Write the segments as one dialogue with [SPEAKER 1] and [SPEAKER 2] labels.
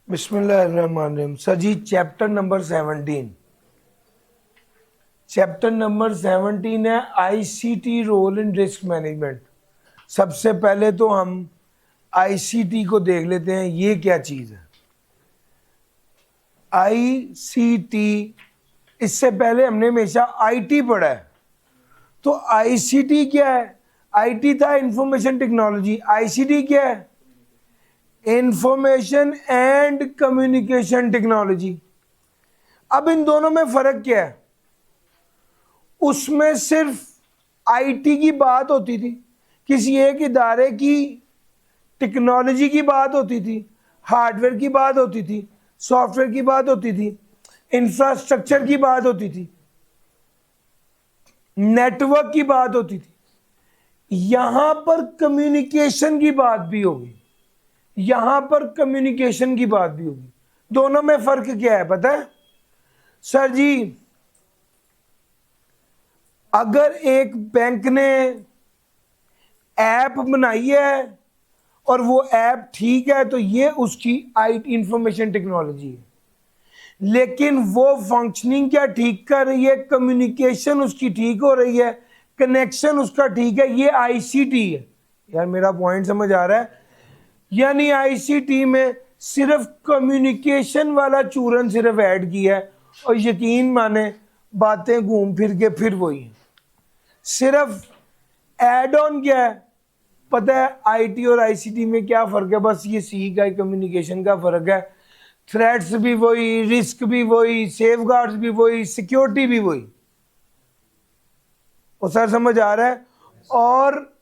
[SPEAKER 1] बिस्मिल्लाहिर्रहमानिर्रहीम। Sir ji chapter number 17। Chapter number 17 है ICT role in risk management. सबसे पहले तो हम आईसीटी को देख लेते हैं, ये क्या चीज़ है आईसीटी। इससे पहले हमने हमेशा आईटी पढ़ा है, तो आईसीटी क्या है? आईटी था इंफॉर्मेशन टेक्नोलॉजी, आईसीटी क्या है? Information and communication technology. अब इन दोनों में फर्क क्या है? उसमें सिर्फ आईटी की बात होती थी, किसी एक इदारे की टेक्नोलॉजी की बात होती थी, हार्डवेयर की बात होती थी, सॉफ्टवेयर की बात होती थी, इंफ्रास्ट्रक्चर की बात होती थी, नेटवर्क की बात होती थी। यहां पर कम्युनिकेशन की बात भी होगी, यहां पर कम्युनिकेशन की बात भी होगी। दोनों में फर्क क्या है पता है सर जी? अगर एक बैंक ने ऐप बनाई है और वो ऐप ठीक है तो ये उसकी आईटी इंफॉर्मेशन टेक्नोलॉजी है, लेकिन वो फंक्शनिंग क्या ठीक कर रही है, कम्युनिकेशन उसकी ठीक हो रही है, कनेक्शन उसका ठीक है, ये आईसीटी है। यार मेरा पॉइंट समझ आ रहा है? यानी आईसीटी में सिर्फ कम्युनिकेशन वाला चूरन सिर्फ ऐड किया है, और यकीन माने बातें घूम फिर के फिर वही है। सिर्फ एड ऑन क्या है पता है? आईटी और आईसीटी में क्या फर्क है? बस ये सी का कम्युनिकेशन का फर्क है। थ्रेट्स भी वही, रिस्क भी वही, सेफगार्ड्स भी वही, सिक्योरिटी भी वही। और सर समझ आ रहा है? और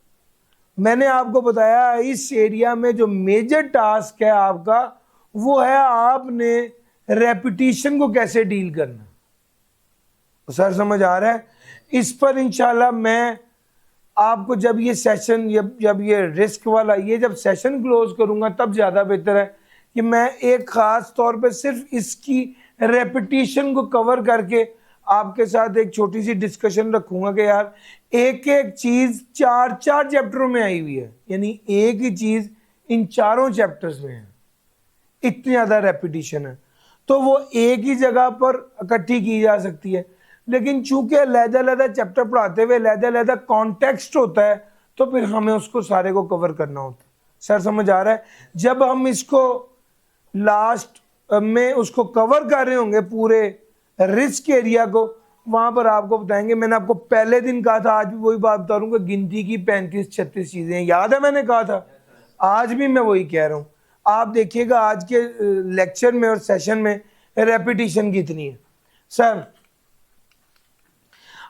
[SPEAKER 1] मैंने आपको बताया इस एरिया में जो मेजर टास्क है आपका वो है आपने रेपिटेशन को कैसे डील करना। तो सर समझ आ रहा है? इस पर इंशाल्लाह मैं आपको जब ये सेशन जब ये रिस्क वाला ये जब सेशन क्लोज करूंगा तब ज़्यादा बेहतर है कि मैं एक ख़ास तौर पे सिर्फ इसकी रेपिटेशन को कवर करके आपके साथ एक छोटी सी डिस्कशन रखूंगा कि यार एक एक चीज़ चार चार चैप्टरों में आई हुई है, यानी एक ही चीज़ इन चारों चैप्टर्स में है, इतनी ज़्यादा रेपिटेशन है। तो वो एक ही जगह पर इकट्ठी की जा सकती है, लेकिन चूंकि अलग-अलग चैप्टर पढ़ाते हुए अलग-अलग कॉन्टेक्स्ट होता है तो फिर हमें उसको सारे को कवर करना होता है। सर समझ आ रहा है? जब हम इसको लास्ट में उसको कवर कर रहे होंगे पूरे रिस्क एरिया को, वहां पर आपको बताएंगे। मैंने आपको पहले दिन कहा था, आज भी वही बात बता रहा हूँ कि गिनती की 35-36 चीजें, याद है मैंने कहा था? आज भी मैं वही कह रहा हूँ। आप देखिएगा आज के लेक्चर में और सेशन में रेपिटेशन कितनी है। सर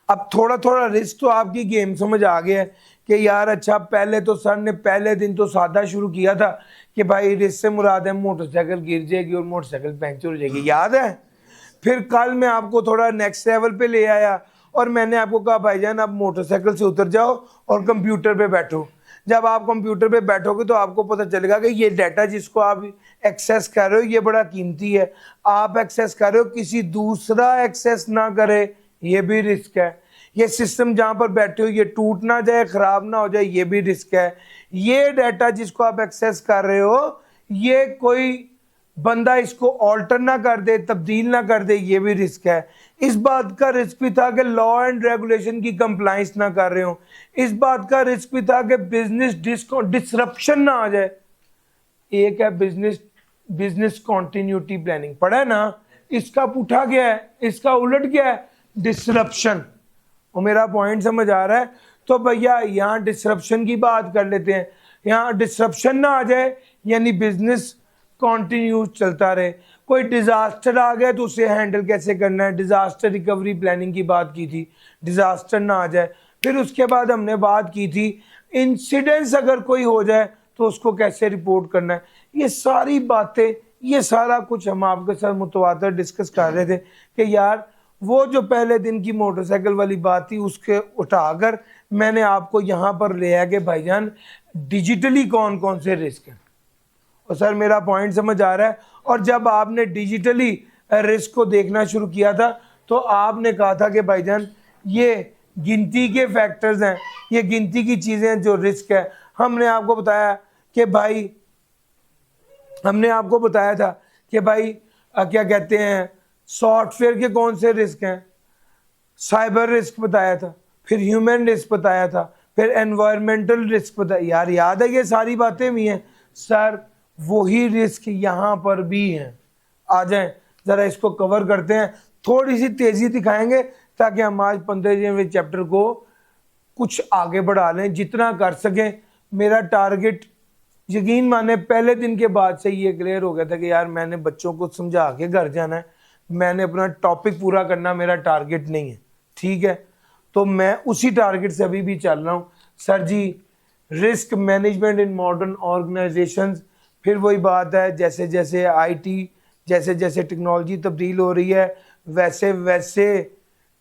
[SPEAKER 1] अब थोड़ा थोड़ा रिस्क तो आपकी गेम समझ आ गया है कि यार अच्छा पहले तो सर ने पहले दिन तो सादा शुरू किया था कि भाई रिस्क से मुराद है मोटरसाइकिल गिर जाएगी और मोटरसाइकिल पंचर हो जाएगी, याद है? फिर कल मैं आपको थोड़ा नेक्स्ट लेवल पे ले आया और मैंने आपको कहा भाईजान आप मोटरसाइकिल से उतर जाओ और कंप्यूटर पे बैठो। जब आप कंप्यूटर पे बैठोगे तो आपको पता चलेगा कि ये डाटा जिसको आप एक्सेस कर रहे हो ये बड़ा कीमती है, आप एक्सेस कर रहे हो, किसी दूसरा एक्सेस ना करे ये भी रिस्क है। ये सिस्टम जहां पर बैठे हो ये टूट ना जाए, खराब ना हो जाए, ये भी रिस्क है। ये डाटा जिसको आप एक्सेस कर रहे हो ये कोई बंदा इसको ऑल्टर ना कर दे, तब्दील ना कर दे, ये भी रिस्क है। इस बात का रिस्क भी था कि लॉ एंड रेगुलेशन की कंप्लाइंस ना कर रहे हो। इस बात का रिस्क भी था कि बिजनेस डिसरप्शन ना आ जाए। एक है बिजनेस कॉन्टिन्यूटी प्लानिंग, पढ़ा है ना? इसका पुठा क्या है, इसका उलट क्या है? डिसरप्शन। और मेरा पॉइंट समझ आ रहा है? तो भैया यहाँ डिसरप्शन की बात कर लेते हैं। यहाँ डिसरप्शन ना आ जाए यानी बिजनेस कॉन्टिन्यू चलता रहे। कोई डिजास्टर आ गया तो उसे हैंडल कैसे करना है, डिजास्टर रिकवरी प्लानिंग की बात की थी, डिजास्टर ना आ जाए। फिर उसके बाद हमने बात की थी इंसिडेंट्स अगर कोई हो जाए तो उसको कैसे रिपोर्ट करना है। ये सारी बातें, ये सारा कुछ हम आपके साथ मुतवातर डिस्कस कर रहे थे कि यार वो जो पहले दिन की मोटरसाइकिल वाली बात थी उसके उठाकर मैंने आपको यहाँ पर ले आया कि भाईजान डिजिटली कौन कौन से रिस्क हैं। और सर मेरा पॉइंट समझ आ रहा है? और जब आपने डिजिटली रिस्क को देखना शुरू किया था तो आपने कहा था कि भाईजान ये गिनती के फैक्टर्स हैं, ये गिनती की चीज़ें हैं जो रिस्क है। हमने आपको बताया कि भाई हमने आपको बताया था कि भाई क्या कहते हैं सॉफ्टवेयर के कौन से रिस्क हैं, साइबर रिस्क बताया था, फिर ह्यूमन रिस्क बताया था, फिर एनवायरमेंटल रिस्क बताया। यार याद है ये सारी बातें भी हैं सर, वही रिस्क यहाँ पर भी हैं। आ जाएं ज़रा इसको कवर करते हैं, थोड़ी सी तेज़ी दिखाएंगे ताकि हम आज 15वें चैप्टर को कुछ आगे बढ़ा लें जितना कर सकें। मेरा टारगेट यकीन माने पहले दिन के बाद से ये क्लियर हो गया था कि यार मैंने बच्चों को समझा के घर जाना है, मैंने अपना टॉपिक पूरा करना मेरा टारगेट नहीं है, ठीक है। तो मैं उसी टारगेट से अभी भी चल रहा हूँ sir ji. Risk management in modern organisations, फिर वही बात है जैसे जैसे आईटी, जैसे जैसे टेक्नोलॉजी तब्दील हो रही है वैसे वैसे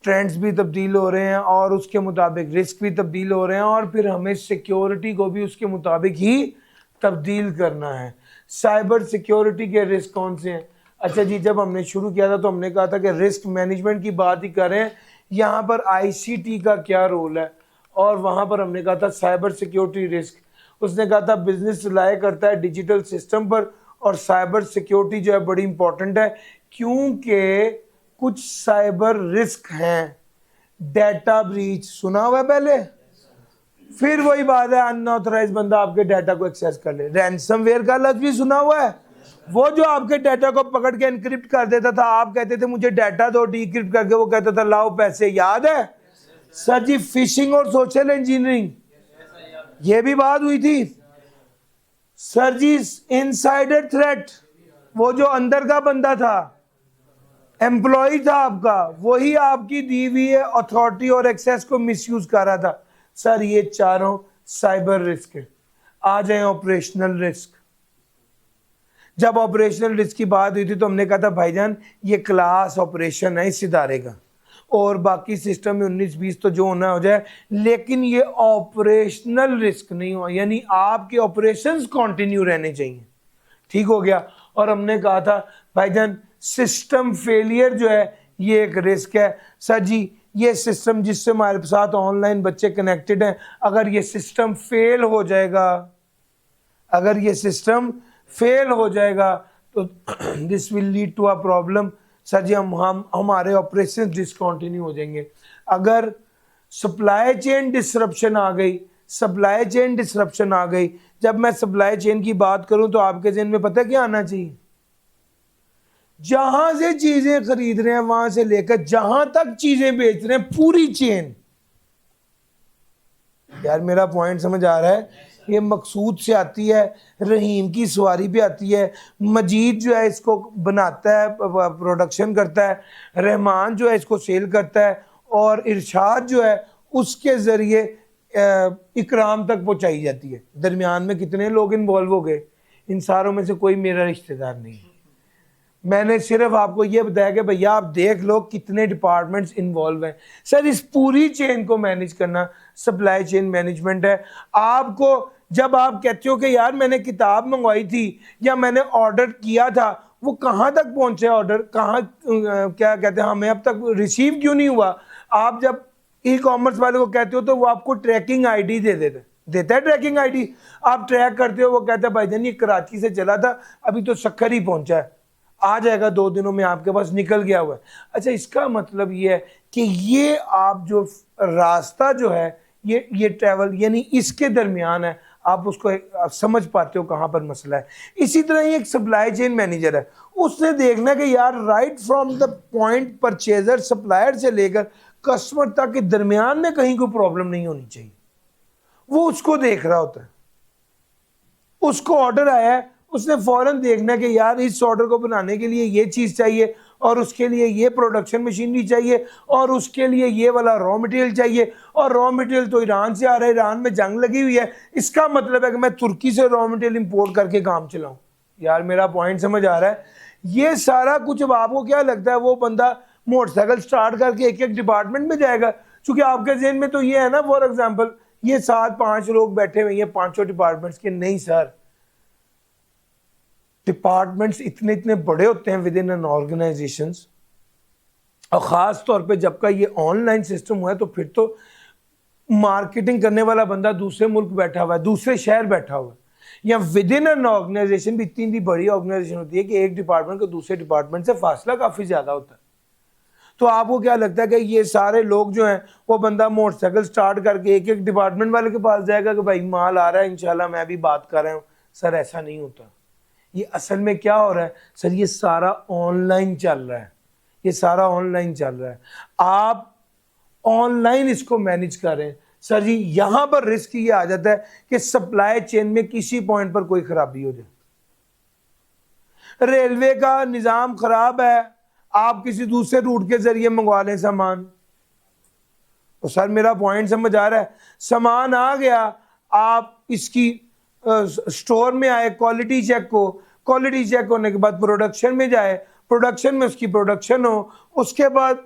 [SPEAKER 1] ट्रेंड्स भी तब्दील हो रहे हैं और उसके मुताबिक रिस्क भी तब्दील हो रहे हैं, और फिर हमें सिक्योरिटी को भी उसके मुताबिक ही तब्दील करना है। साइबर सिक्योरिटी के रिस्क कौन से हैं? अच्छा जी, जब हमने शुरू किया था तो हमने कहा था कि रिस्क मैनेजमेंट की बात ही करें, यहाँ पर आईसीटी का क्या रोल है, और वहाँ पर हमने कहा था साइबर सिक्योरिटी रिस्क। उसने कहा था बिजनेस रिलाय करता है डिजिटल सिस्टम पर, और साइबर सिक्योरिटी जो है बड़ी इंपॉर्टेंट है क्योंकि कुछ साइबर रिस्क हैं। डाटा ब्रीच सुना हुआ है पहले, फिर वही बात है अनऑथराइज बंदा आपके डाटा को एक्सेस कर ले। रैंसमवेयर का लफ्ज भी सुना हुआ है, वो जो आपके डाटा को पकड़ के एनक्रिप्ट कर देता था, आप कहते थे मुझे डाटा दो, डीक्रिप्ट करके वो कहता था लाओ पैसे, याद है सर जी? फिशिंग और सोशल इंजीनियरिंग, ये भी बात हुई थी सर जी। इनसाइडर थ्रेट, वो जो अंदर का बंदा था, एम्प्लॉय था आपका, वही आपकी दी हुई है अथॉरिटी और एक्सेस को मिसयूज कर रहा था। सर ये चारों साइबर रिस्क है। आ जाए ऑपरेशनल रिस्क। जब ऑपरेशनल रिस्क की बात हुई थी तो हमने कहा था भाईजान ये क्लास ऑपरेशन है इस इदारे का, और बाकी सिस्टम में 19-20 तो जो होना हो जाए, लेकिन ये ऑपरेशनल रिस्क नहीं हो, यानी आपके ऑपरेशंस कंटिन्यू रहने चाहिए। ठीक हो गया। और हमने कहा था भाईजान सिस्टम फेलियर जो है ये एक रिस्क है। सर जी ये सिस्टम जिससे हमारे साथ ऑनलाइन बच्चे कनेक्टेड हैं, अगर ये सिस्टम फेल हो जाएगा, अगर ये सिस्टम फेल हो जाएगा तो this will lead to a problem. Sir ji हम हमारे ऑपरेशन डिसकंटिन्यू हो जाएंगे। अगर सप्लाई चेन डिसरप्शन आ गई, सप्लाई चेन डिसरप्शन आ गई, जब मैं सप्लाई चेन की बात करूं तो आपके ज़हन में पता क्या आना चाहिए? जहां से चीजें खरीद रहे हैं वहां से लेकर जहां तक चीजें बेच रहे हैं, पूरी चेन। यार मेरा पॉइंट समझ आ रहा है? ये मकसूद से आती है, रहीम की सवारी पे आती है, मजीद जो है इसको बनाता है, प्रोडक्शन करता है, रहमान जो है इसको सेल करता है, और इरशाद जो है उसके ज़रिए इकराम तक पहुंचाई जाती है। दरमियान में कितने लोग इन्वॉल्व हो गए, इन सारों में से कोई मेरा रिश्तेदार नहीं है। मैंने सिर्फ आपको ये बताया कि भैया आप देख लो कितने डिपार्टमेंट्स इन्वॉल्व हैं। सर इस पूरी चेन को मैनेज करना सप्लाई चेन मैनेजमेंट है। आपको जब आप कहते हो कि यार मैंने किताब मंगवाई थी या मैंने ऑर्डर किया था, वो कहाँ तक पहुँचे ऑर्डर, कहाँ क्या कहते हैं हमें अब तक रिसीव क्यों नहीं हुआ? आप जब ई कॉमर्स वाले को कहते हो तो वो आपको ट्रैकिंग आईडी देता है ट्रैकिंग आईडी, आप ट्रैक करते हो, वो कहता है भाईजान ये कराची से चला था, अभी तो सक्खर ही पहुंचा है, आ जाएगा 2 दिनों में आपके पास निकल गया हुआ है। अच्छा इसका मतलब ये है कि ये आप जो रास्ता जो है ये ट्रैवल यानी इसके दरमियान है, आप उसको आप समझ पाते हो कहाँ पर मसला है। इसी तरह ही एक सप्लाई चेन मैनेजर है, उसने देखना कि यार right from the point purchaser supplier से लेकर कस्टमर तक के दरमियान में कहीं कोई प्रॉब्लम नहीं होनी चाहिए, वो उसको देख रहा होता है। उसको ऑर्डर आया है, उसने फौरन देखना कि यार इस ऑर्डर को बनाने के लिए ये चीज़ चाहिए, और उसके लिए ये प्रोडक्शन मशीनरी चाहिए, और उसके लिए ये वाला रॉ मटेरियल चाहिए, और रॉ मटेरियल तो ईरान से आ रहा है, ईरान में जंग लगी हुई है, इसका मतलब है कि मैं तुर्की से रॉ मटेरियल इंपोर्ट करके काम चलाऊं। यार मेरा पॉइंट समझ आ रहा है? ये सारा कुछ अब आपको क्या लगता है वो बंदा मोटरसाइकिल स्टार्ट करके एक एक डिपार्टमेंट में जाएगा? क्योंकि आपके जेहन में तो ये है ना, फॉर एग्जाम्पल ये 7-5 लोग बैठे हुए हैं 5 डिपार्टमेंट्स के। नहीं सर, डिपार्टमेंट्स इतने इतने बड़े होते हैं विद इन एन ऑर्गेनाइजेशन, और ख़ास तौर पे जब का ये ऑनलाइन सिस्टम हुआ है तो फिर तो मार्केटिंग करने वाला बंदा दूसरे मुल्क बैठा हुआ है, दूसरे शहर बैठा हुआ है, या विद इन एन ऑर्गेनाइजेशन भी इतनी बड़ी ऑर्गेनाइजेशन होती है कि एक डिपार्टमेंट को दूसरे डिपार्टमेंट से फासला काफी ज्यादा होता है। तो आपको क्या लगता है कि ये सारे लोग जो हैं वो बंदा मोटरसाइकिल स्टार्ट करके एक एक डिपार्टमेंट वाले के पास जाएगा कि भाई माल आ रहा है इंशाल्लाह मैं भी बात कर रहा हूँ? सर ऐसा नहीं होता। ये असल में क्या हो रहा है सर, ये सारा ऑनलाइन चल रहा है, ये सारा ऑनलाइन चल रहा है। आप ऑनलाइन इसको मैनेज करें सर जी। यहां पर रिस्क ये आ जाता है कि सप्लाई चेन में किसी पॉइंट पर कोई खराबी हो जाए। रेलवे का निजाम खराब है, आप किसी दूसरे रूट के जरिए मंगवा लें सामान, तो सर मेरा पॉइंट समझ आ रहा है। सामान आ गया, आप इसकी स्टोर में आए, क्वालिटी चेक हो, क्वालिटी चेक होने के बाद प्रोडक्शन में जाए, प्रोडक्शन में उसकी प्रोडक्शन हो, उसके बाद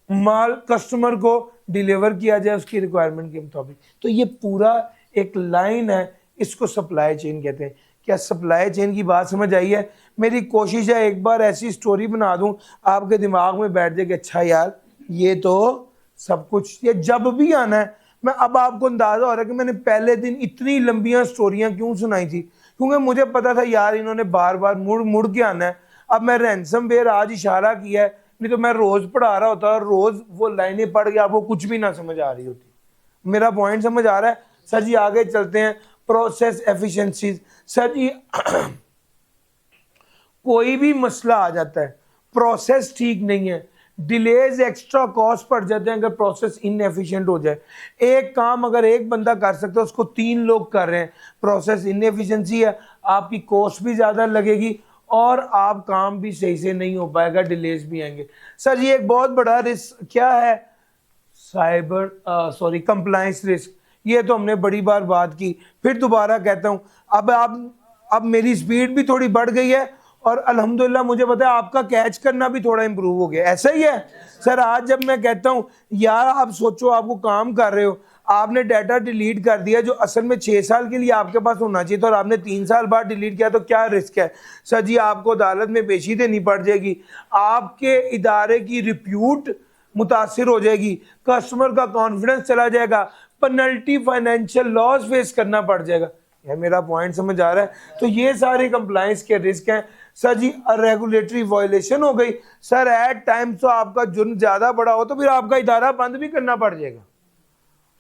[SPEAKER 1] माल कस्टमर को डिलीवर किया जाए उसकी रिक्वायरमेंट के मुताबिक। तो ये पूरा एक लाइन है, इसको सप्लाई चेन कहते हैं। क्या सप्लाई चेन की बात समझ आई है? मेरी कोशिश है एक बार ऐसी स्टोरी बना दूं आपके दिमाग में बैठ जाए कि अच्छा यार ये तो सब कुछ, ये जब भी आना है। मैं अब आपको अंदाजा हो रहा है कि मैंने पहले दिन इतनी लंबियां स्टोरियां क्यों सुनाई थी, क्योंकि मुझे पता था यार इन्होंने बार बार मुड़ मुड़ के आना है। अब मैं रैंसमवेयर आज इशारा किया है, नहीं तो मैं रोज पढ़ा रहा होता और रोज वो लाइनें पढ़ के आपको कुछ भी ना समझ आ रही होती। मेरा पॉइंट समझ आ रहा है? सर जी आगे चलते हैं। Process efficiencies. सर जी कोई भी मसला आ जाता है, प्रोसेस ठीक नहीं है, डिलेज एक्स्ट्रा कॉस्ट पड़ जाते हैं अगर प्रोसेस इनएफिशिएंट हो जाए। एक काम अगर एक बंदा कर सकता है उसको 3 लोग कर रहे हैं, प्रोसेस इनएफिशिएंसी है, आपकी कॉस्ट भी ज़्यादा लगेगी और आप काम भी सही से नहीं हो पाएगा, डिलेज भी आएंगे। सर ये एक बहुत बड़ा रिस्क क्या है? Compliance risk. ये तो हमने बड़ी बार बात की, फिर दोबारा कहता हूँ। अब मेरी स्पीड भी थोड़ी बढ़ गई है और अल्हम्दुलिल्लाह मुझे पता है आपका कैच करना भी थोड़ा इंप्रूव हो गया। ऐसा ही है सर। आज जब मैं कहता हूँ यार आप सोचो, आपको काम कर रहे हो, आपने डाटा डिलीट कर दिया जो असल में 6 साल के लिए आपके पास होना चाहिए था और आपने 3 साल बाद डिलीट किया, तो क्या रिस्क है? सर जी आपको अदालत में पेशी देनी पड़ जाएगी, आपके इदारे की रिप्यूट मुतासिर हो जाएगी, कस्टमर का कॉन्फिडेंस चला जाएगा, पेनल्टी, फाइनेंशियल लॉस फेस करना पड़ जाएगा। यह मेरा पॉइंट समझ आ रहा है? तो ये सारे कंप्लायंस के रिस्क हैं। सर जी रेगुलेटरी वायलेशन हो गई, सर एट टाइम तो आपका जुर्म ज्यादा बड़ा हो तो फिर आपका इदारा बंद भी करना पड़ जाएगा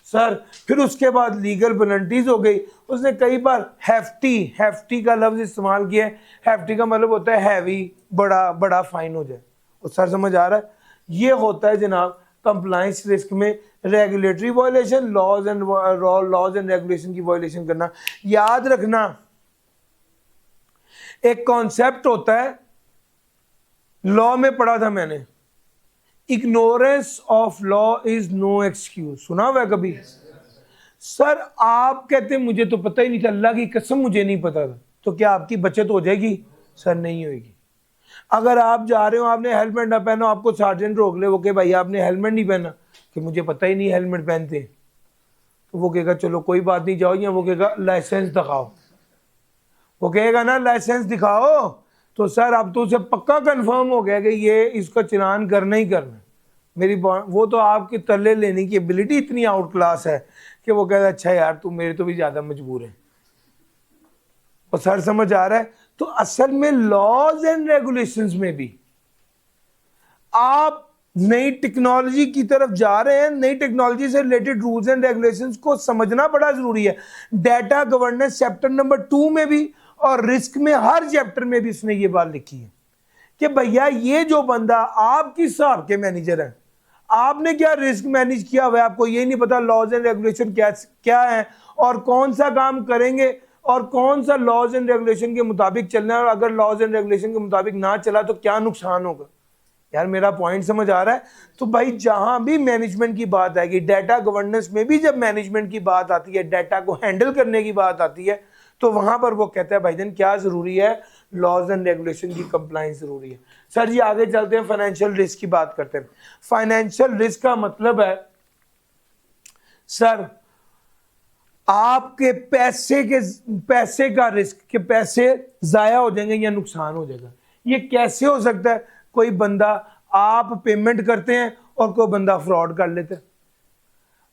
[SPEAKER 1] सर। फिर उसके बाद लीगल पेनल्टीज हो गई। उसने कई बार हैफ्टी का लफ्ज इस्तेमाल किया है। हैफ्टी का मतलब होता है हैवी, बड़ा फाइन हो जाए। और सर समझ आ रहा है? ये होता है जनाब कंप्लायंस रिस्क में regulatory violation, laws and regulation की वायलेशन करना। याद रखना एक कॉन्सेप्ट होता है, लॉ में पढ़ा था मैंने, ignorance of law is no excuse. सुना हुआ है कभी? सर आप कहते मुझे तो पता ही नहीं था, अल्लाह की कसम मुझे नहीं पता था, तो क्या आपकी बचत हो जाएगी? सर नहीं होगी। अगर आप जा रहे हो, आपने हेलमेट ना पहनो, आपको सार्जेंट रोक ले, वो कहे भाई आपने हेलमेट नहीं पहना, कि मुझे पता ही नहीं हेलमेट पहनते, तो वो कहेगा चलो कोई बात नहीं जाओ, या वो कहेगा लाइसेंस दिखाओ, वो कहेगा ना लाइसेंस दिखाओ, तो सर अब तो उसे पक्का कंफर्म हो गया कि ये इसका चलान करना ही करना। वो तो आपके तले लेने की एबिलिटी इतनी आउट क्लास है कि वो कहता अच्छा यार तू मेरे तो भी ज्यादा मजबूर है। और सर समझ आ रहा है? तो असल में लॉज एंड रेगुलेशंस में भी आप नई टेक्नोलॉजी की तरफ जा रहे हैं, नई टेक्नोलॉजी से रिलेटेड रूल्स एंड रेगुलेशंस को समझना बड़ा जरूरी है। डाटा गवर्नेंस चैप्टर नंबर 2 में भी और रिस्क में हर चैप्टर में भी उसने ये बात लिखी है कि भैया ये जो बंदा आप किस हिसाब के मैनेजर हैं, आपने क्या रिस्क मैनेज किया हुआ है, आपको ये नहीं पता लॉज एंड रेगुलेशन क्या है और कौन सा काम करेंगे और कौन सा लॉज एंड रेगुलेशन के मुताबिक चलना है, और अगर लॉज एंड रेगुलेशन के मुताबिक ना चला तो क्या नुकसान होगा। यार मेरा पॉइंट समझ आ रहा है? तो भाई जहां भी मैनेजमेंट की बात आएगी, डाटा गवर्नेंस में भी जब मैनेजमेंट की बात आती है, डाटा को हैंडल करने की बात आती है, तो वहां पर वो कहता है भाईजान क्या जरूरी है, लॉज एंड रेगुलेशन की कंप्लायंस जरूरी है। सर जी आगे चलते हैं, फाइनेंशियल रिस्क की बात करते हैं। फाइनेंशियल रिस्क का मतलब है सर आपके पैसे का रिस्क, के पैसे जाया हो जाएंगे या नुकसान हो जाएगा। ये कैसे हो सकता है? कोई बंदा आप पेमेंट करते हैं और कोई बंदा फ्रॉड कर लेता है।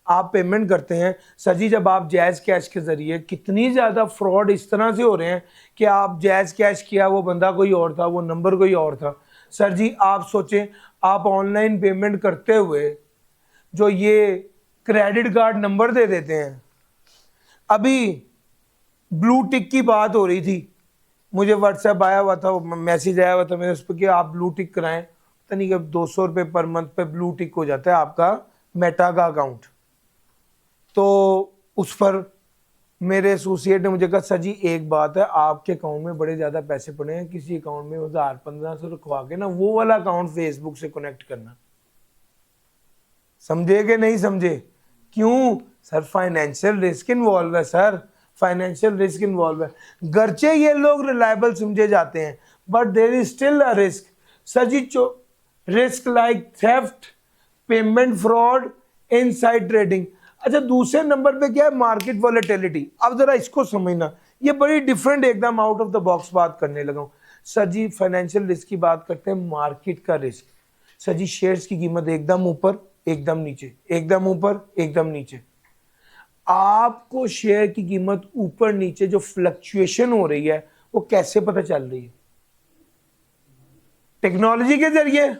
[SPEAKER 1] आप पेमेंट करते हैं सर जी, जब आप जैज़ कैश के ज़रिए, कितनी ज़्यादा फ्रॉड इस तरह से हो रहे हैं कि आप जैज़ कैश किया, वो बंदा कोई और था, वो नंबर कोई और था। सर जी आप सोचें, आप ऑनलाइन पेमेंट करते हुए जो ये क्रेडिट कार्ड नंबर दे देते हैं। अभी ब्लू टिक की बात हो रही थी, मुझे व्हाट्सएप आया हुआ था, मैसेज आया हुआ था मेरे उस पर कि आप ब्लू टिक कराएं, पता नहीं कि 200 रुपये पर मंथ पे ब्लू टिक हो जाता है आपका मेटा का अकाउंट। तो उस पर मेरे एसोसिएट ने मुझे कहा सर जी एक बात है, आपके अकाउंट में बड़े ज़्यादा पैसे पड़े हैं, किसी अकाउंट में 1000-1500 रखवा के ना वो वाला अकाउंट फेसबुक से कनेक्ट करना। समझे कि नहीं समझे? क्यों सर? फाइनेंशियल रिस्क इन्वॉल्व है सर, फाइनेंशियल रिस्क इन्वॉल्व है। गर्चे ये लोग रिलायबल समझे जाते हैं, but there is still a risk. Sir ji risk like theft, payment fraud, inside trading. अच्छा दूसरे नंबर पे क्या है? Market volatility. अब जरा इसको समझना, ये बड़ी डिफरेंट एकदम आउट ऑफ द बॉक्स बात करने लगा हूं। सर जी फाइनेंशियल रिस्क की बात करते हैं, मार्केट का रिस्क। सर जी शेयर्स की कीमत एकदम ऊपर एकदम नीचे, एकदम ऊपर एकदम नीचे। आपको शेयर की कीमत ऊपर नीचे जो फ्लक्चुएशन हो रही है वो कैसे पता चल रही है? टेक्नोलॉजी के जरिए।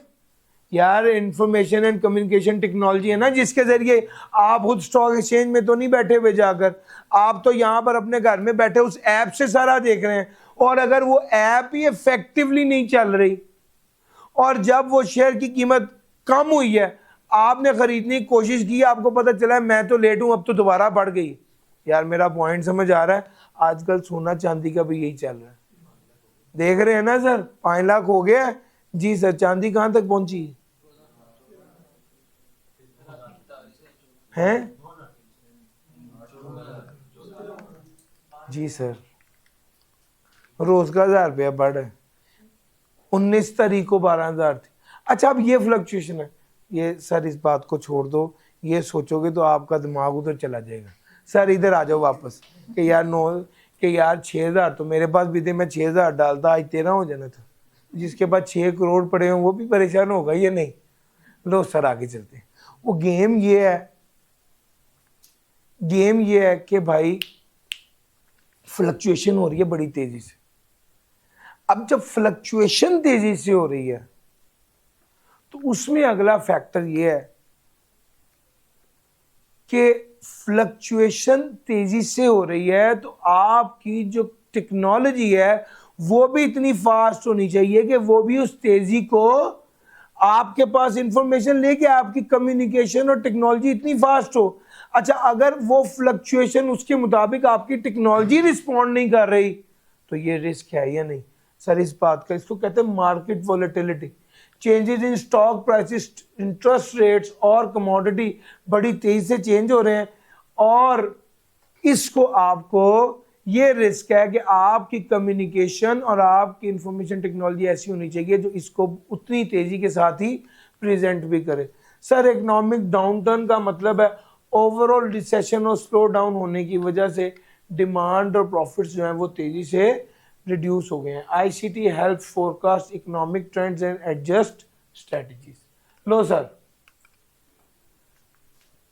[SPEAKER 1] यार इंफॉर्मेशन एंड कम्युनिकेशन टेक्नोलॉजी है ना, जिसके जरिए आप खुद स्टॉक एक्सचेंज में तो नहीं बैठे हुए जाकर, आप तो यहां पर अपने घर में बैठे उस ऐप से सारा देख रहे हैं। और अगर वो ऐप ही इफेक्टिवली नहीं चल रही और जब वो शेयर की कीमत कम हुई है, आपने खरीदने की कोशिश की, आपको पता चला है मैं तो लेट हूं, अब तो दोबारा बढ़ गई। यार मेरा पॉइंट समझ आ रहा है? आजकल सोना चांदी का भी यही चल रहा है, देख रहे हैं ना सर। 5 लाख हो गया जी सर, चांदी कहां तक पहुंची है? जी सर, रोज का 1000 रुपया बढ़ है। 19 तारीख को 12,000 थी। अच्छा अब ये फ्लक्चुएशन है, ये सर इस बात को छोड़ दो, ये सोचोगे तो आपका दिमाग उधर चला जाएगा। सर इधर आ जाओ वापस कि यार 6,000 तो मेरे पास भी थे, मैं 6,000 डालता, आज 13 हो जाना था। जिसके पास 6 करोड़ पड़े हों वो भी परेशान होगा या नहीं? लो सर आगे चलते हैं। वो गेम ये है कि भाई फ्लक्चुएशन हो रही है बड़ी तेजी से। अब जब फ्लक्चुएशन तेजी से हो रही है तो उसमें अगला फैक्टर ये है कि फ्लक्चुएशन तेजी से हो रही है तो आपकी जो टेक्नोलॉजी है वो भी इतनी फास्ट होनी चाहिए कि वो भी उस तेजी को आपके पास इंफॉर्मेशन लेके, आपकी कम्युनिकेशन और टेक्नोलॉजी इतनी फास्ट हो। अच्छा अगर वो फ्लक्चुएशन उसके मुताबिक आपकी टेक्नोलॉजी रिस्पॉन्ड नहीं कर रही तो ये रिस्क है या नहीं सर? इस बात का, इसको कहते हैं market volatility. Changes in stock prices, interest rates और कमोडिटी बड़ी तेजी से चेंज हो रहे हैं और इसको आपको ये रिस्क है कि आपकी कम्युनिकेशन और आपकी इंफॉर्मेशन टेक्नोलॉजी ऐसी होनी चाहिए जो इसको उतनी तेजी के साथ ही प्रेजेंट भी करे। सर इकोनॉमिक डाउनटर्न का मतलब है ओवरऑल रिसेशन और स्लो डाउन होने की वजह से डिमांड और प्रॉफिट्स जो हैं वो तेजी से रिड्यूस हो गए हैं। ICT help forecast economic trends and adjust strategies. Low sir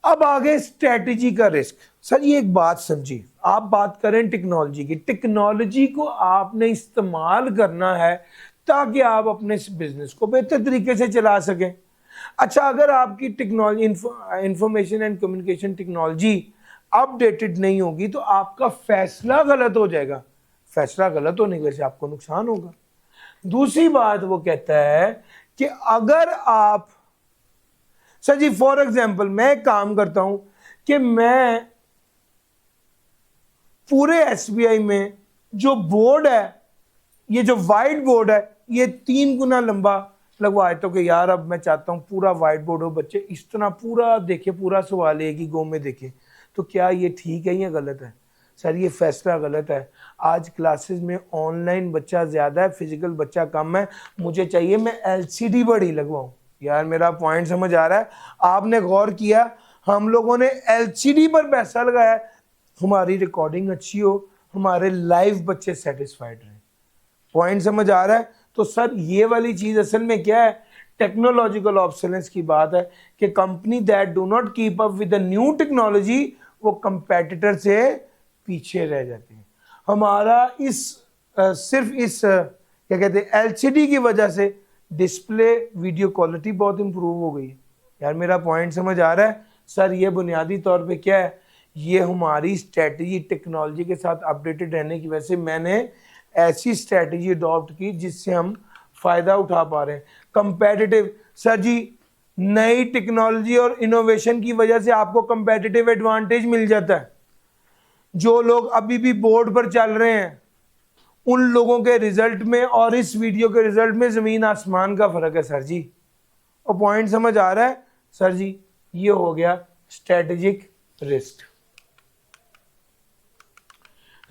[SPEAKER 1] अब आगे स्ट्रेटजी का रिस्क। सर ये एक बात समझिए, आप बात करें टेक्नोलॉजी की, टेक्नोलॉजी को आपने इस्तेमाल करना है ताकि आप अपने बिजनेस को बेहतर तरीके से चला सकें। अच्छा अगर आपकी technology information and communication technology updated नहीं होगी तो आपका फैसला गलत हो जाएगा, फैसला गलत होने की वजह से आपको नुकसान होगा। दूसरी बात वो कहता है कि अगर आप, सर जी फॉर एग्जांपल मैं एक काम करता हूं कि मैं पूरे एसबीआई में जो बोर्ड है, ये जो वाइट बोर्ड है, ये 3 गुना लंबा लगवाए तो कि यार अब मैं चाहता हूं पूरा वाइट बोर्ड हो, बच्चे इस तरह पूरा देखे, पूरा सवाल एक ही गो में देखे। तो क्या ये ठीक है या गलत है? सर ये फैसला गलत है। आज क्लासेस में ऑनलाइन बच्चा ज़्यादा है, फिजिकल बच्चा कम है, मुझे चाहिए मैं एलसीडी बड़ी लगवाऊं। यार मेरा पॉइंट समझ आ रहा है? आपने गौर किया, हम लोगों ने एलसीडी पर पैसा लगाया, हमारी रिकॉर्डिंग अच्छी हो, हमारे लाइव बच्चे सेटिस्फाइड रहे। पॉइंट समझ आ रहा है? तो सर ये वाली चीज़ असल में क्या है, टेक्नोलॉजिकल ऑब्सोलेंस की बात है कि company that do not keep up with the new technology वो कंपेटिटर से पीछे रह जाते हैं। हमारा सिर्फ इस क्या कहते हैं एलसीडी की वजह से डिस्प्ले वीडियो क्वालिटी बहुत इंप्रूव हो गई है। यार मेरा पॉइंट समझ आ रहा है सर? ये बुनियादी तौर पे क्या है, ये हमारी स्ट्रेटजी टेक्नोलॉजी के साथ अपडेटेड रहने की वजह से मैंने ऐसी स्ट्रेटजी अडॉप्ट की जिससे हम फ़ायदा उठा पा रहे हैं। कंपेटिटिव सर जी, नई टेक्नोलॉजी और इनोवेशन की वजह से आपको कंपेटिटिव एडवांटेज मिल जाता है। जो लोग अभी भी बोर्ड पर चल रहे हैं उन लोगों के रिजल्ट में और इस वीडियो के रिजल्ट में ज़मीन आसमान का फ़र्क है सर जी। और पॉइंट समझ आ रहा है सर जी? ये हो गया स्ट्रेटेजिक रिस्क।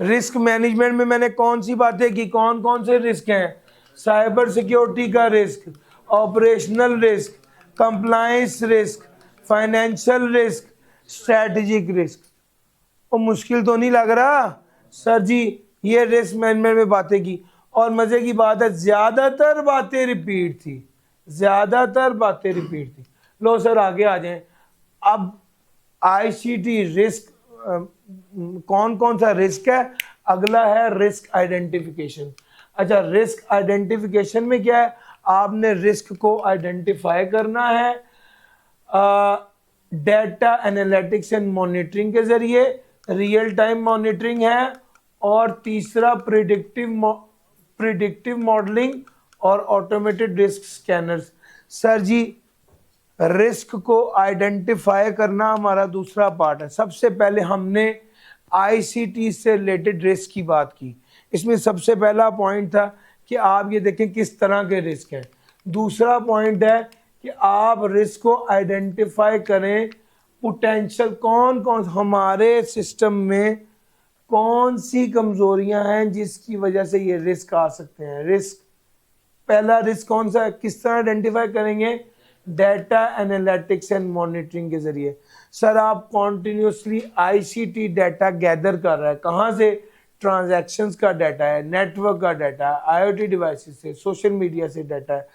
[SPEAKER 1] रिस्क मैनेजमेंट में मैंने कौन सी बातें की? कौन कौन से रिस्क हैं? साइबर सिक्योरिटी का risk, operational risk, compliance risk, financial risk, strategic risk. और मुश्किल तो नहीं लग रहा सर जी? ये रिस्क मैनेजमेंट में बातें की। और मजे की बात है ज्यादातर बातें रिपीट थी, ज्यादातर बातें रिपीट थी। लो सर आगे आ जाएं। अब आईसीटी रिस्क, कौन कौन सा रिस्क है? अगला है रिस्क आइडेंटिफिकेशन। अच्छा, रिस्क आइडेंटिफिकेशन में क्या है? आपने रिस्क को आइडेंटिफाई करना है डेटा एनालिटिक्स एंड मॉनिटरिंग के जरिए, रियल टाइम मॉनिटरिंग है, और तीसरा प्रिडिक्टिव मॉडलिंग और automated risk scanners. Sir ji, risk को आइडेंटिफाई करना हमारा दूसरा पार्ट है। सबसे पहले हमने आईसीटी से रिलेटेड रिस्क की बात की। इसमें सबसे पहला पॉइंट था कि आप ये देखें किस तरह के रिस्क हैं। दूसरा पॉइंट है कि आप रिस्क को आइडेंटिफाई करें, पोटेंशियल कौन कौन हमारे सिस्टम में कौन सी कमजोरियां हैं जिसकी वजह से ये रिस्क आ सकते हैं। रिस्क, पहला रिस्क कौन सा है? किस तरह आइडेंटिफाई करेंगे? डेटा एनालिटिक्स एंड मॉनिटरिंग के जरिए। सर आप कॉन्टिन्यूसली आईसीटी डाटा गैदर कर रहा है, कहाँ से? ट्रांजैक्शंस का डाटा है, नेटवर्क का डाटा है, आईओटी डिवाइसेस से, सोशल मीडिया से डाटा है।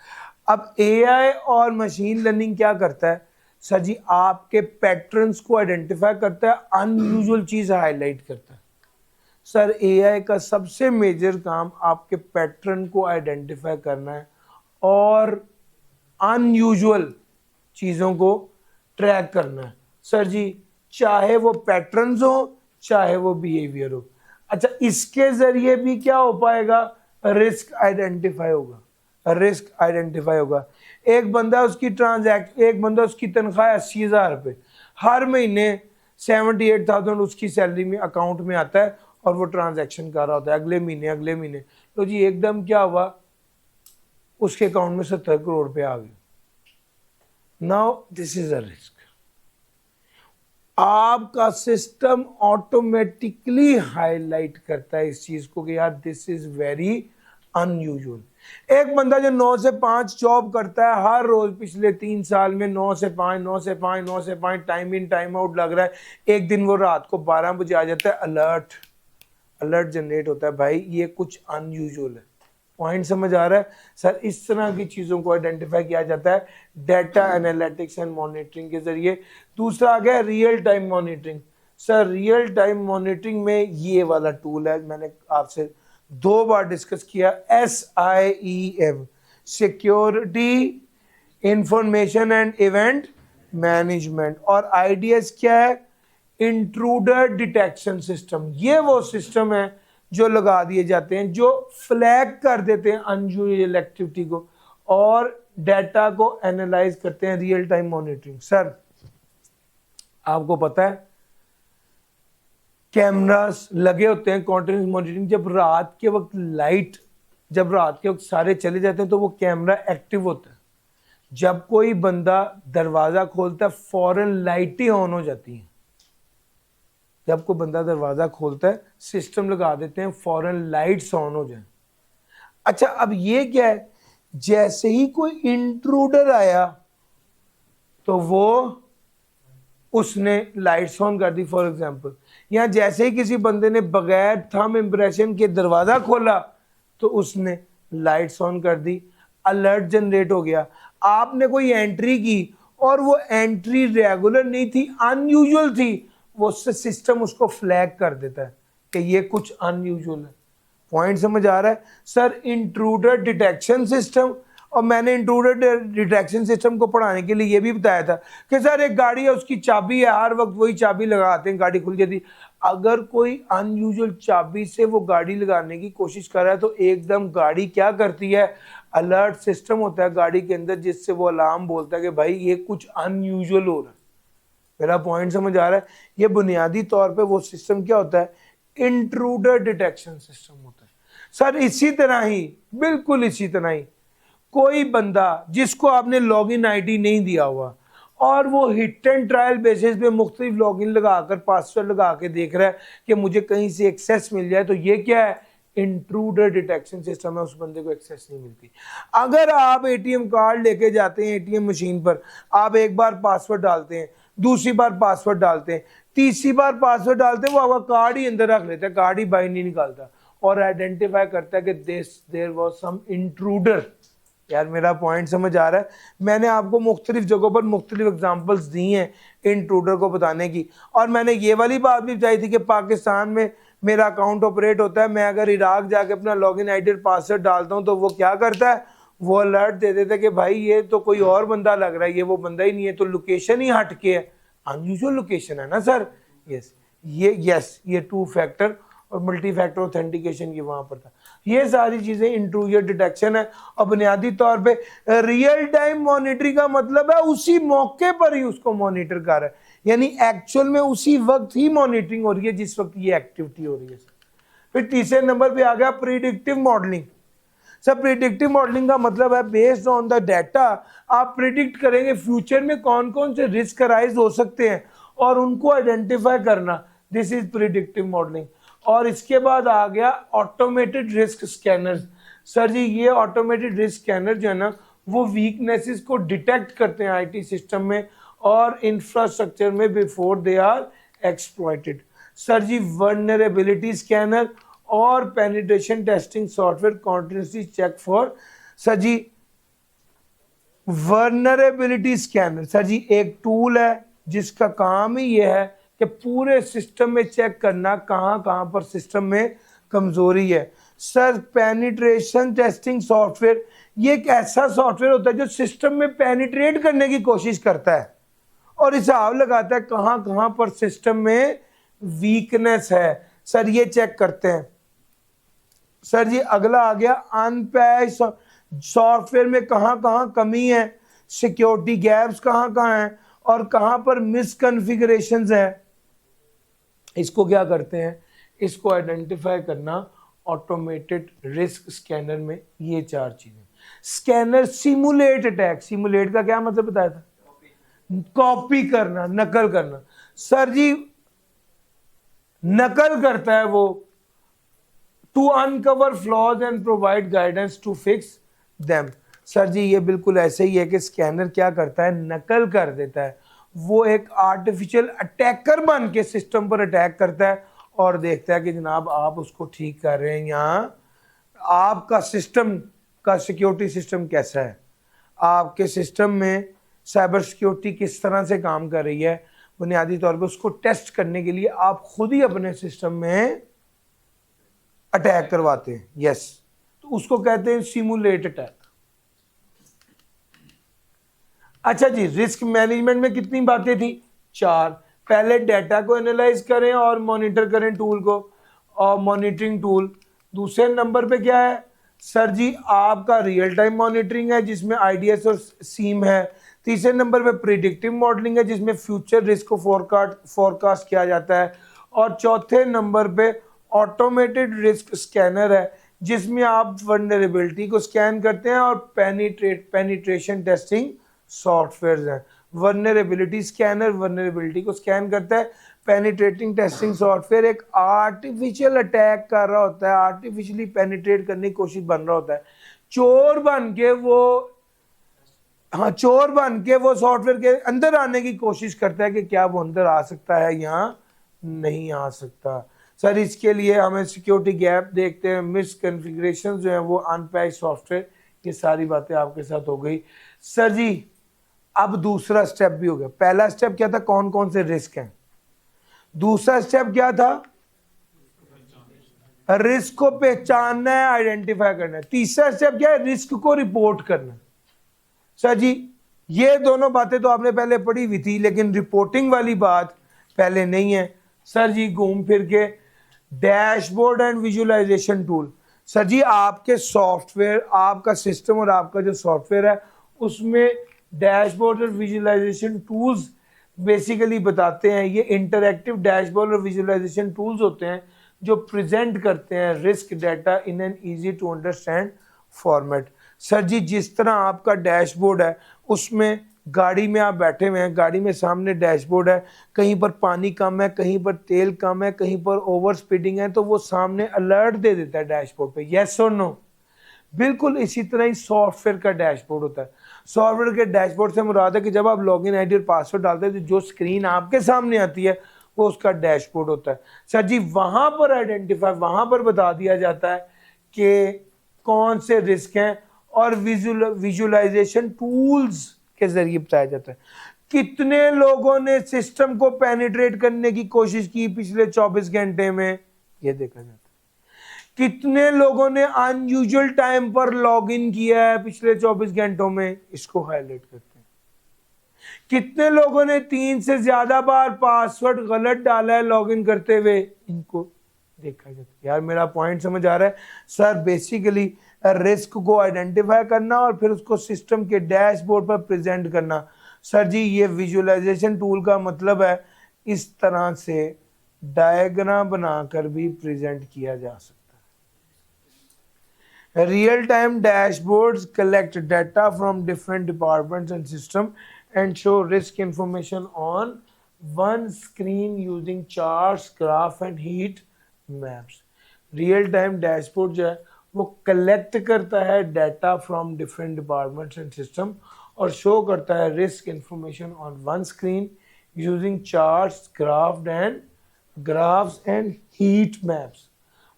[SPEAKER 1] अब एआई और मशीन लर्निंग क्या करता है सर जी? आपके पैटर्न्स को आइडेंटिफाई करता है, अनयूजुअल चीज हाईलाइट करता है। सर एआई का सबसे मेजर काम आपके पैटर्न को आइडेंटिफाई करना है और अनयूजुअल चीज़ों को ट्रैक करना है। सर जी, चाहे वो पैटर्न्स हो चाहे वो बिहेवियर हो। अच्छा, इसके जरिए भी क्या हो पाएगा? रिस्क आइडेंटिफाई होगा, रिस्क आइडेंटिफाई होगा। एक बंदा उसकी तनख्वाह 80,000 रुपये, हर महीने 78,000 उसकी सैलरी में अकाउंट में आता है और वो ट्रांजैक्शन कर रहा होता है अगले महीने। तो जी एकदम क्या हुआ? उसके अकाउंट में 70 करोड़ रुपए आ गए। Now this is a risk. आपका सिस्टम ऑटोमेटिकली हाईलाइट करता है इस चीज को कि यार दिस इज वेरी अनयूजुअल। एक बंदा जो 9 से 5 जॉब करता है हर रोज पिछले 3 साल में 9 से 5 टाइम इन टाइम आउट लग रहा है, एक दिन वो रात को 12 बजे आ जाता है, अलर्ट जनरेट होता है। भाई ये कुछ अनयूजुअल है। पॉइंट समझ आ रहा है सर? इस तरह की चीज़ों को आइडेंटिफाई किया जाता है डेटा एनालिटिक्स एंड मॉनिटरिंग के जरिए। दूसरा आ गया real time monitoring. Sir real time monitoring में ये वाला टूल है, मैंने आपसे 2 बार डिस्कस किया, SIEM, security information and event management. और आईडीएस क्या है? Intruder detection system. ये वो सिस्टम है जो लगा दिए जाते हैं जो फ्लैग कर देते हैं अनयूजुअल एक्टिविटी को और डाटा को एनालाइज करते हैं, रियल टाइम मॉनिटरिंग। सर आपको पता है कैमरास लगे होते हैं कॉन्टिन्यूस मॉनिटरिंग। जब रात के वक्त सारे चले जाते हैं तो वो कैमरा एक्टिव होता है। जब कोई बंदा दरवाजा खोलता है फौरन लाइटें ऑन हो जाती हैं। जब कोई बंदा दरवाजा खोलता है सिस्टम लगा देते हैं फौरन लाइट्स ऑन हो जाए। अच्छा, अब ये क्या है? जैसे ही कोई इंट्रूडर आया तो वो उसने लाइट्स ऑन कर दी फॉर एग्जांपल, या जैसे ही किसी बंदे ने बगैर थंब इंप्रेशन के दरवाजा खोला तो उसने लाइट्स ऑन कर दी। अलर्ट जनरेट हो गया, आपने कोई एंट्री की और वो एंट्री रेगुलर नहीं थी, अनयूजुअल थी, वो सिस्टम उसको फ्लैग कर देता है कि ये कुछ अनयूजुअल है। पॉइंट समझ आ रहा है सर? इंट्रूडर डिटेक्शन सिस्टम, और मैंने इंट्रूडर डिटेक्शन सिस्टम को पढ़ाने के लिए ये भी बताया था कि सर एक गाड़ी है, उसकी चाबी है, हर वक्त वही चाबी लगाते हैं, गाड़ी खुल जाती। अगर कोई अनयूजुअल चाबी से वो गाड़ी लगाने की कोशिश कर रहा है तो एकदम गाड़ी क्या करती है, अलर्ट सिस्टम होता है गाड़ी के अंदर जिससे वो अलार्म बोलता है कि भाई ये कुछ अनयूजुअल हो रहा है। मेरा पॉइंट समझ आ रहा है? ये बुनियादी तौर पे वो सिस्टम क्या होता है, इंट्रूडर डिटेक्शन सिस्टम होता है। सर इसी तरह ही, बिल्कुल इसी तरह ही, कोई बंदा जिसको आपने लॉगिन आईडी नहीं दिया हुआ और वो हिट एंड ट्रायल बेसिस पे मुख्तलिफ लॉगिन लगाकर पासवर्ड लगा के देख रहा है कि मुझे कहीं से एक्सेस मिल जाए, तो ये क्या है, इंट्रूडर डिटेक्शन सिस्टम है, उस बंदे को एक्सेस नहीं मिलती। अगर आप एटीएम कार्ड लेके जाते हैं एटीएम मशीन पर, आप एक बार पासवर्ड डालते हैं, दूसरी बार पासवर्ड डालते हैं, तीसरी बार पासवर्ड डालते हैं, वो आपका कार्ड ही अंदर रख लेता है, कार्ड ही बाहर नहीं निकालता और आइडेंटिफाई करता है कि देयर वाज सम इंट्रूडर। यार मेरा पॉइंट समझ आ रहा है? मैंने आपको मुख्तलिफ जगहों पर मुख्तलिफ एग्जाम्पल्स दी हैं इंट्रूडर को बताने की, और मैंने ये वाली बात भी बताई थी कि पाकिस्तान में मेरा अकाउंट ऑपरेट होता है, मैं अगर इराक जाके अपना लॉगिन आईडी पासवर्ड डालता हूँ तो वो क्या करता है, वो अलर्ट दे देता है कि भाई ये तो कोई और बंदा लग रहा है, ये वो बंदा ही नहीं है, तो लोकेशन ही हट के है, अनयूजुअल लोकेशन है ना सर। ये टू फैक्टर और मल्टी फैक्टर ऑथेंटिकेशन की वहां पर था। ये सारी चीजें इंट्रूजर डिटेक्शन है, और बुनियादी तौर पे रियल टाइम मॉनिटरिंग का मतलब है उसी मौके पर ही उसको मॉनिटर कर रहा है, यानी एक्चुअल में उसी वक्त ही मॉनिटरिंग हो रही है जिस वक्त ये एक्टिविटी हो रही है। फिर तीसरे नंबर पे आ गया predictive modelling. Sir predictive modelling का मतलब है बेस्ड ऑन द डाटा आप प्रिडिक्ट करेंगे फ्यूचर में कौन कौन से रिस्क अराइज हो सकते हैं और उनको आइडेंटिफाई करना, दिस इज प्रिडिक्टिव मॉडलिंग। और इसके बाद आ गया automated risk scanner. Sir ji ये ऑटोमेटेड रिस्क स्कैनर जो है ना वो वीकनेसेस को डिटेक्ट करते हैं आईटी सिस्टम में और इंफ्रास्ट्रक्चर में before they are exploited. Sir ji vulnerability scanner और penetration testing software continuously check for. Sir ji vulnerability scanner sir ji एक टूल है जिसका काम ही यह है कि पूरे सिस्टम में चेक करना कहाँ कहाँ पर सिस्टम में कमजोरी है। सर पेनिट्रेशन टेस्टिंग सॉफ्टवेयर ये एक ऐसा सॉफ्टवेयर होता है जो सिस्टम में पेनिट्रेट करने की कोशिश करता है और हिसाब लगाता है कहाँ कहाँ पर सिस्टम में वीकनेस है। सर ये चेक करते हैं। सर जी अगला आ गया अनपैच सॉफ्टवेयर में कहाँ कहाँ कमी है, सिक्योरिटी गैप्स कहाँ कहाँ हैं और कहाँ पर मिसकॉन्फ़िगरेशंस है, इसको क्या करते हैं, इसको आइडेंटिफाई करना ऑटोमेटेड रिस्क स्कैनर में ये चार चीजें। स्कैनर सिमुलेट अटैक, सिमुलेट का क्या मतलब बताया था, कॉपी करना, नकल करना। सर जी नकल करता है वो to uncover flaws and provide guidance to fix them. Sir ji ये बिल्कुल ऐसे ही है कि स्कैनर क्या करता है, नकल कर देता है, वो एक आर्टिफिशियल अटैकर बन के सिस्टम पर अटैक करता है और देखता है कि जनाब आप उसको ठीक कर रहे हैं, यहाँ आपका सिस्टम का सिक्योरिटी सिस्टम कैसा है, आपके सिस्टम में साइबर सिक्योरिटी किस तरह से काम कर रही है। बुनियादी तौर पे उसको टेस्ट करने के लिए आप खुद ही अपने सिस्टम में अटैक करवाते हैं। यस, तो उसको कहते हैं सिमुलेट अटैक। अच्छा जी रिस्क मैनेजमेंट में कितनी बातें थी, चार। पहले डाटा को एनालाइज करें और मॉनिटर करें टूल को, और मॉनिटरिंग टूल। दूसरे नंबर पे क्या है सर जी, आपका रियल टाइम मॉनिटरिंग है जिसमें आईडीएस और सीम है। तीसरे नंबर पे प्रिडिक्टिव मॉडलिंग है जिसमें फ्यूचर रिस्क को फोरकास्ट किया जाता है। और चौथे नंबर पे ऑटोमेटेड रिस्क स्कैनर है जिसमें आप वल्नरेबिलिटी को स्कैन करते हैं और पेनिट्रेशन टेस्टिंग सॉफ्टवेयर हैं। वल्नरेबिलिटी स्कैनर वल्नरेबिलिटी को स्कैन करता है, पेनिट्रेटिंग टेस्टिंग सॉफ्टवेयर एक आर्टिफिशियल अटैक कर रहा होता है, आर्टिफिशियली पेनिट्रेट करने की कोशिश बन रहा होता है, चोर बन के वो सॉफ्टवेयर के अंदर आने की कोशिश करता है कि क्या वो अंदर आ सकता है या नहीं आ सकता। सर इसके लिए हमें सिक्योरिटी गैप देखते हैं, मिसकॉन्फ़िगरेशन जो है वो अनपैच सॉफ्टवेयर ये सारी बातें आपके साथ हो गई सर जी। अब दूसरा स्टेप भी हो गया। पहला स्टेप क्या था, कौन कौन से रिस्क हैं। दूसरा स्टेप क्या था, रिस्क को पहचानना है, आइडेंटिफाई करना है। तीसरा स्टेप क्या है, रिस्क को रिपोर्ट करना। सर जी ये दोनों बातें तो आपने पहले पढ़ी हुई थी, लेकिन रिपोर्टिंग वाली बात पहले नहीं है। सर जी घूम फिर के dashboard and visualisation tool. Sir ji आपके सॉफ्टवेयर, आपका सिस्टम और आपका जो सॉफ्टवेयर है उसमें डैशबोर्ड और विजुअलाइजेशन टूल्स बेसिकली बताते हैं। ये इंटरैक्टिव डैशबोर्ड और विजुअलाइजेशन टूल्स होते हैं जो प्रेजेंट करते हैं risk data in an easy to understand format. Sir ji जिस तरह आपका डैशबोर्ड है उसमें गाड़ी में आप बैठे हुए हैं, गाड़ी में सामने डैशबोर्ड है, कहीं पर पानी कम है, कहीं पर तेल कम है, कहीं पर ओवर स्पीडिंग है, तो वो सामने अलर्ट दे देता है डैशबोर्ड पे, यस और नो। बिल्कुल इसी तरह ही सॉफ्टवेयर का डैशबोर्ड होता है। सॉफ्टवेयर के डैशबोर्ड से मुराद है कि जब आप लॉगिन आईडी और पासवर्ड डालते हैं तो जो स्क्रीन आपके सामने आती है वो उसका डैशबोर्ड होता है। सर जी वहां पर आइडेंटिफाई, वहां पर बता दिया जाता है कि कौन से रिस्क हैं, और विजुअलाइजेशन टूल्स के जरिए बताया जाता है। कितने लोगों ने सिस्टम को पेनिट्रेट करने की कोशिश की पिछले 24 घंटे में, ये देखा जाता है। कितने लोगों ने अनयूजुअल टाइम पर लॉगिन किया है पिछले 24 घंटों में, इसको हाईलाइट करते हैं। कितने लोगों ने 3 से ज्यादा बार पासवर्ड गलत डाला है लॉगिन करते हुए, इनको देखा जाता है। यार मेरा पॉइंट समझ आ रहा है सर। बेसिकली रिस्क को आइडेंटिफाई करना और फिर उसको सिस्टम के डैशबोर्ड पर प्रेजेंट करना। सर जी ये विजुअलाइजेशन टूल का मतलब है इस तरह से डायग्राम बनाकर भी प्रेजेंट किया जा सकता है। Real time dashboards collect data from different departments and system and show risk information on one screen using charts, graph and heat maps. Real time dashboard जो है वो कलेक्ट करता है data from different departments and system और show करता है risk information on one screen using charts, graphs and heat maps.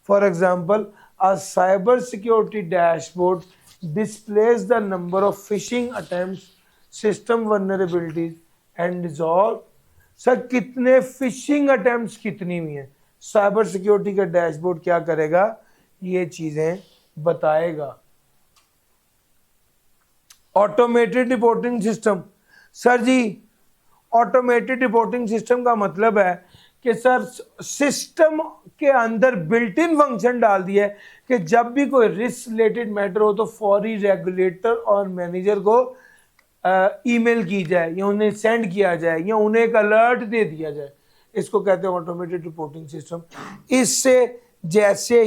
[SPEAKER 1] For example a cyber security dashboard displays the number of phishing attempts, system vulnerabilities and resolve। Sir कितने fishing attempts कितनी हुई हैं, cyber security का dashboard क्या करेगा, ये चीजें बताएगा। Automated reporting system. सर जी ऑटोमेटेड रिपोर्टिंग सिस्टम का मतलब है कि सर सिस्टम के अंदर बिल्ट इन फंक्शन डाल दिया है कि जब भी कोई रिस्क रिलेटेड मैटर हो तो फौरी रेगुलेटर और मैनेजर को ईमेल की जाए या उन्हें सेंड किया जाए या उन्हें एक अलर्ट दे दिया जाए। इसको कहते हैं ऑटोमेटेड रिपोर्टिंग सिस्टम। इससे जैसे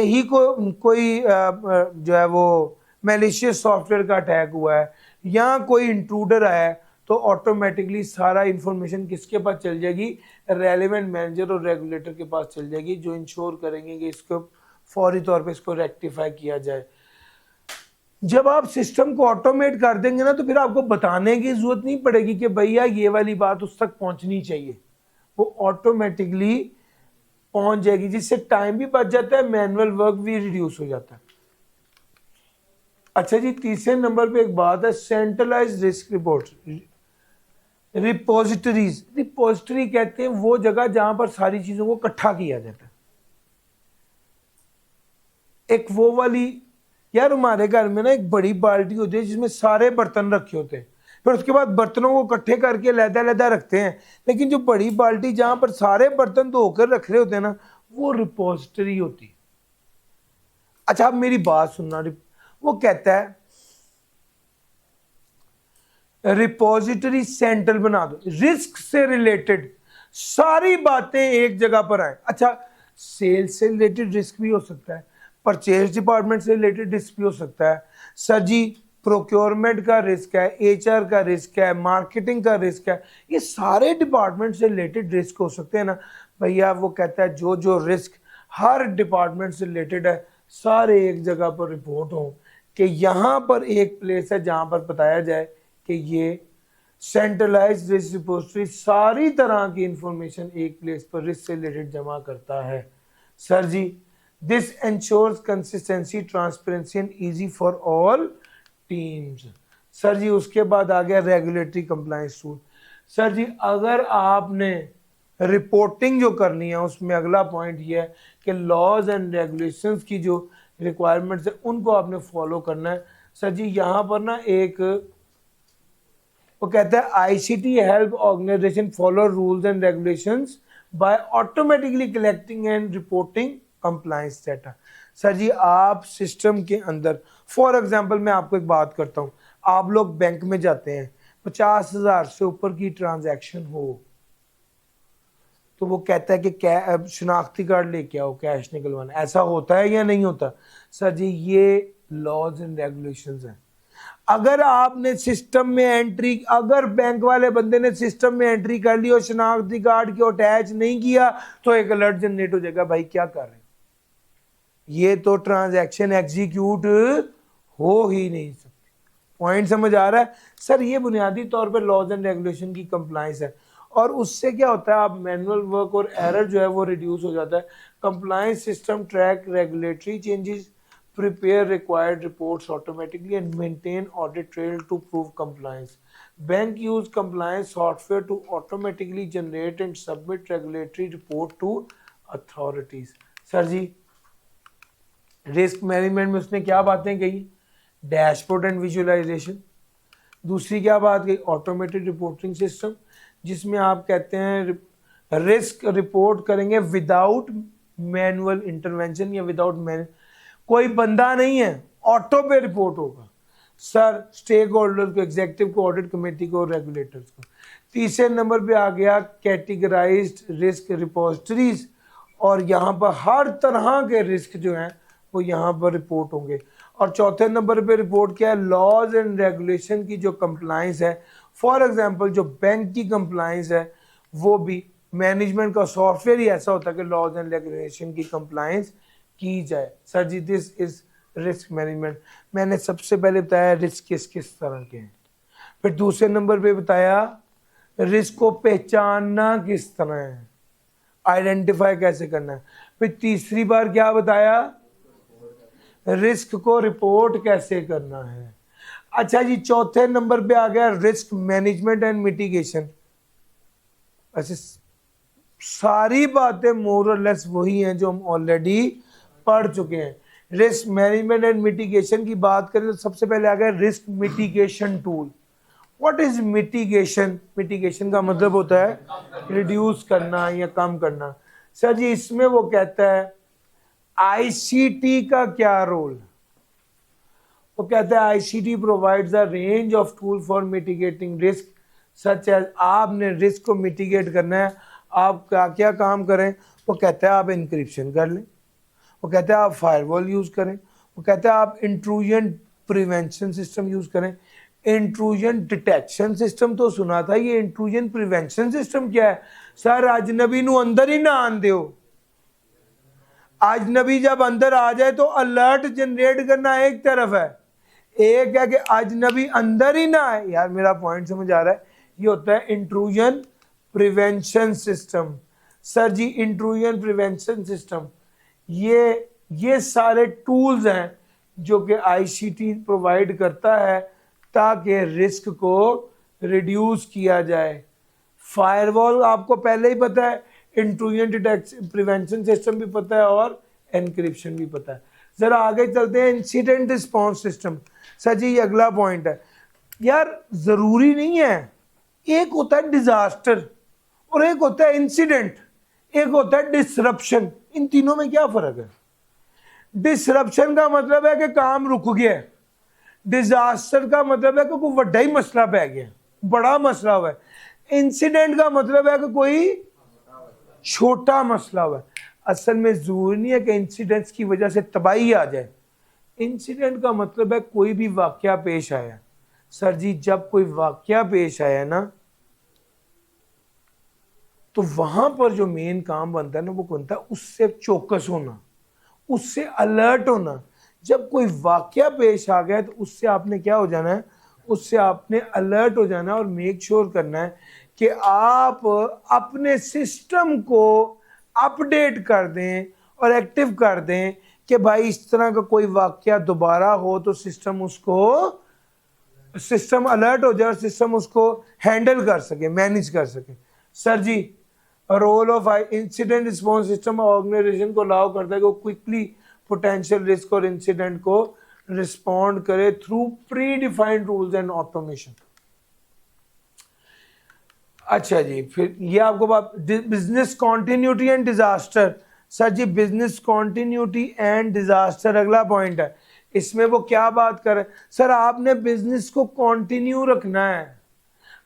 [SPEAKER 1] ही कोई जो है वो मैलिशियस सॉफ्टवेयर का अटैक हुआ है या कोई इंट्रूडर आया है तो ऑटोमेटिकली सारा इंफॉर्मेशन किसके पास चल जाएगी, रेलेवेंट मैनेजर और रेगुलेटर के पास चल जाएगी, जो इंश्योर करेंगे कि इसको फौरी तौर पे इसको रेक्टिफाई किया जाए। जब आप सिस्टम को ऑटोमेट कर देंगे ना तो फिर आपको बताने की जरूरत नहीं पड़ेगी कि भैया ये वाली बात उस तक पहुंचनी चाहिए, वो ऑटोमेटिकली पहुंच जाएगी, जिससे टाइम भी बच जाता है, मैनुअल वर्क भी रिड्यूस हो जाता है। अच्छा जी तीसरे नंबर पे एक बात है, centralised risk report. Repositories, repository कहते हैं वो जगह जहां पर सारी चीजों को इकट्ठा किया जाता है। एक वो वाली, यार हमारे घर में ना एक बड़ी बाल्टी होती है जिसमें सारे बर्तन रखे होते हैं, फिर उसके बाद बर्तनों को इकट्ठे करके लहदा रखते हैं, लेकिन जो बड़ी बाल्टी जहां पर सारे बर्तन धोकर रख रहे होते हैं ना, वो रिपोजिटरी होती है। अच्छा अब मेरी बात सुनना, वो कहता है रिपोजिटरी सेंट्रल बना दो, रिस्क से रिलेटेड सारी बातें एक जगह पर आए। अच्छा सेल्स से रिलेटेड रिस्क भी हो सकता है, परचेज डिपार्टमेंट से रिलेटेड रिस्क भी हो सकता है, सर जी प्रोक्योरमेंट का रिस्क है, एचआर का रिस्क है, मार्केटिंग का रिस्क है, ये सारे डिपार्टमेंट से रिलेटेड रिस्क हो सकते हैं ना भैया। वो कहता है जो जो रिस्क हर डिपार्टमेंट से रिलेटेड है सारे एक जगह पर रिपोर्ट हो, कि यहाँ पर एक प्लेस है जहाँ पर बताया जाए कि ये सेंट्रलाइज्ड रिस्क रिपोजिटरी सारी तरह की इंफॉर्मेशन एक प्लेस पर रिस्क से रिलेटेड जमा करता है। Sir ji this ensures consistency, transparency and easy for all teams. Sir ji उसके बाद आ गया regulatory compliance tool. Sir ji अगर आपने रिपोर्टिंग जो करनी है उसमें अगला पॉइंट ये है कि लॉज एंड रेगुलेशंस की जो रिक्वायरमेंट्स है उनको आपने फॉलो करना है। सर जी यहाँ पर ना एक वो कहता है ICT help organisation follow rules and regulations by automatically collecting and reporting compliance data. Sir ji आप सिस्टम के अंदर फॉर एग्जांपल मैं आपको एक बात करता हूँ, आप लोग बैंक में जाते हैं, 50,000 से ऊपर की ट्रांजैक्शन हो तो वो कहता है कि शनाख्ती कार्ड लेके आओ, कैश निकलवाना। ऐसा होता है या नहीं होता? सर जी ये लॉज एंड रेगुलेशंस हैं। अगर आपने सिस्टम में एंट्री, अगर बैंक वाले बंदे ने सिस्टम में एंट्री कर ली और शनाख्ती कार्ड को अटैच नहीं किया तो एक अलर्ट जनरेट हो जाएगा, भाई क्या कर रहे हैं, ये तो ट्रांजैक्शन एग्जीक्यूट हो ही नहीं सकती। पॉइंट समझ आ रहा है? सर ये बुनियादी तौर पर लॉज एंड रेगुलेशन की कंप्लायंस है और उससे क्या होता है, आप मैनुअल वर्क और एरर जो है वो रिड्यूस हो जाता है। Compliance system track regulatory changes, prepare required reports automatically and maintain audit trail to prove compliance. Bank use compliance software to automatically generate and submit regulatory report to authorities. Sir ji risk management में उसने क्या बातें कही? Dashboard and visualisation. दूसरी क्या बात कही? Automated reporting system, जिसमें आप कहते हैं रिस्क रिपोर्ट करेंगे विदाउट मैनुअल इंटरवेंशन या विदाउट मैनुअल, कोई बंदा नहीं है, ऑटो पे रिपोर्ट होगा। सर स्टेक होल्डर को, एग्जीक्यूटिव को, ऑडिट कमेटी को, रेगुलेटर्स को। तीसरे नंबर पे आ गया कैटेगराइज्ड रिस्क रिपोजिटरीज और यहाँ पर हर तरह के रिस्क जो हैं वो यहाँ पर रिपोर्ट होंगे। और चौथे नंबर पे रिपोर्ट क्या है? लॉज एंड रेगुलेशन की जो कंप्लायंस है, फॉर एग्जांपल जो बैंक की कंप्लायंस है वो भी मैनेजमेंट का सॉफ्टवेयर ही ऐसा होता है कि लॉज एंड रेगुलेशन की कंप्लायंस की जाए। Sir ji this is risk management. मैंने सबसे पहले बताया रिस्क किस किस तरह के हैं, फिर दूसरे नंबर पे बताया रिस्क को पहचानना किस तरह है, आइडेंटिफाई कैसे करना है, फिर तीसरी बार क्या बताया, रिस्क को रिपोर्ट कैसे करना है। अच्छा जी चौथे नंबर पे आ गया रिस्क मैनेजमेंट एंड मिटिगेशन। ऐसे सारी बातें मोर और लेस वही हैं जो हम ऑलरेडी पढ़ चुके हैं। रिस्क मैनेजमेंट एंड मिटिगेशन की बात करें तो सबसे पहले आ गया risk mitigation tool. What is mitigation? Mitigation का मतलब होता है रिड्यूस करना या कम करना। सर जी इसमें वो कहता है आईसीटी का क्या रोल? वो कहता है ICT provides a range of tool for mitigating risk such as, आपने रिस्क को मिटिगेट करना है, आप क्या क्या काम करें? वो कहता है आप इंक्रिप्शन कर लें, वो कहता है आप फायरवॉल यूज़ करें, वो कहता है आप इंट्रूजन प्रिवेंशन सिस्टम यूज़ करें। इंट्रूजन डिटेक्शन सिस्टम तो सुना था, ये इंट्रूजन प्रिवेंशन सिस्टम क्या है? सर अजनबी नू अंदर ही ना आन दो, अजनबी जब अंदर आ जाए तो अलर्ट जनरेट करना एक तरफ है, एक है कि अजनबी अंदर ही ना आए। यार मेरा पॉइंट समझ आ रहा है? ये होता है इंट्रूजन प्रिवेंशन सिस्टम। सर जी इंट्रूजन प्रिवेंशन सिस्टम ये सारे टूल्स हैं जो कि आईसीटी प्रोवाइड करता है ताकि रिस्क को रिड्यूस किया जाए। फायरवॉल आपको पहले ही पता है, इंट्रूजन डिटेक्शन प्रिवेंशन सिस्टम भी पता है और एनक्रिप्शन भी पता है। जरा आगे चलते हैं, incident response system. Sir ji ये अगला पॉइंट है। यार जरूरी नहीं है, एक होता है डिजास्टर और एक होता है इंसिडेंट, एक होता है डिसरप्शन। इन तीनों में क्या फर्क है? डिसरप्शन का मतलब है कि काम रुक गया है, डिजास्टर का मतलब है कि कोई बड़ा ही मसला पै गया, बड़ा मसला हुआ है, इंसिडेंट का मतलब है कि कोई छोटा मसला हुआ है। असल में जरूरी नहीं है कि इंसिडेंट्स की वजह से तबाही आ जाए। इंसिडेंट का मतलब है कोई भी वाकया पेश आया। सर जी जब कोई वाकया पेश आया ना तो वहां पर जो मेन काम बनता है ना वो बनता है उससे चौकस होना, उससे अलर्ट होना। जब कोई वाकया पेश आ गया तो उससे आपने क्या हो जाना है, उससे आपने अलर्ट हो जाना है और मेक श्योर करना है कि आप अपने सिस्टम को अपडेट कर दें और एक्टिव कर दें कि भाई इस तरह का कोई वाकया दोबारा हो तो सिस्टम अलर्ट हो जाए और सिस्टम उसको हैंडल कर सके, मैनेज कर सके। Sir ji, role of incident response system organisation को अलाउ करता है कि वो क्विकली पोटेंशियल रिस्क और इंसिडेंट को रिस्पॉन्ड करे through predefined rules and automation. अच्छा जी, फिर ये आपको बात business continuity and disaster. Sir ji, business continuity and disaster अगला पॉइंट है। इसमें वो क्या बात कर रहे हैं? सर आपने बिजनेस को कंटिन्यू रखना है,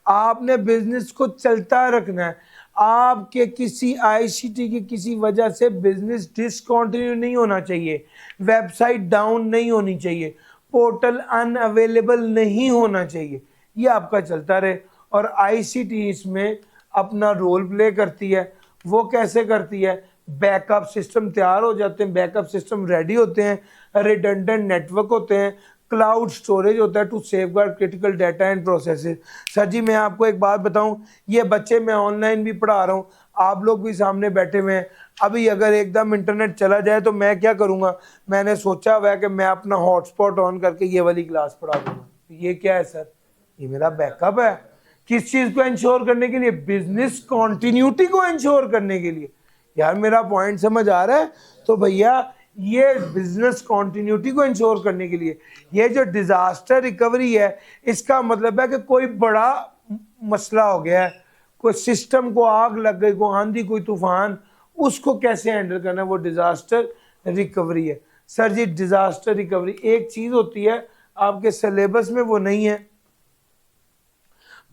[SPEAKER 1] आपने बिजनेस को चलता रखना है। आपके किसी आईसीटी की किसी वजह से बिजनेस डिसकंटिन्यू नहीं होना चाहिए, वेबसाइट डाउन नहीं होनी चाहिए, पोर्टल अनअवेलेबल नहीं होना चाहिए, ये आपका चलता रहे। और आईसीटी इसमें अपना रोल प्ले करती है। वो कैसे करती है? बैकअप सिस्टम तैयार हो जाते हैं, बैकअप सिस्टम रेडी होते हैं, रिडंडेंट नेटवर्क होते हैं, क्लाउड स्टोरेज होता है to safeguard critical data and processes. Sir ji, मैं आपको एक बात बताऊं, ये बच्चे मैं ऑनलाइन भी पढ़ा रहा हूं, आप लोग भी सामने बैठे हुए हैं। अभी अगर एकदम इंटरनेट चला जाए तो मैं क्या करूंगा? मैंने सोचा हुआ है कि मैं अपना हॉटस्पॉट ऑन करके ये वाली क्लास पढ़ा दूंगा। ये क्या है सर? ये मेरा बैकअप है। किस चीज को इंश्योर करने के लिए? बिजनेस कॉन्टिन्यूटी को इंश्योर करने के लिए। यार मेरा पॉइंट समझ आ रहा है? तो भैया ये बिजनेस कॉन्टिन्यूटी को इंश्योर करने के लिए। ये जो डिजास्टर रिकवरी है, इसका मतलब है कि कोई बड़ा मसला हो गया है, कोई सिस्टम को आग लग गई, कोई आंधी, कोई तूफान, उसको कैसे हैंडल करना है, वो डिजास्टर रिकवरी है। सर जी, डिजास्टर रिकवरी एक चीज होती है, आपके सिलेबस में वो नहीं है।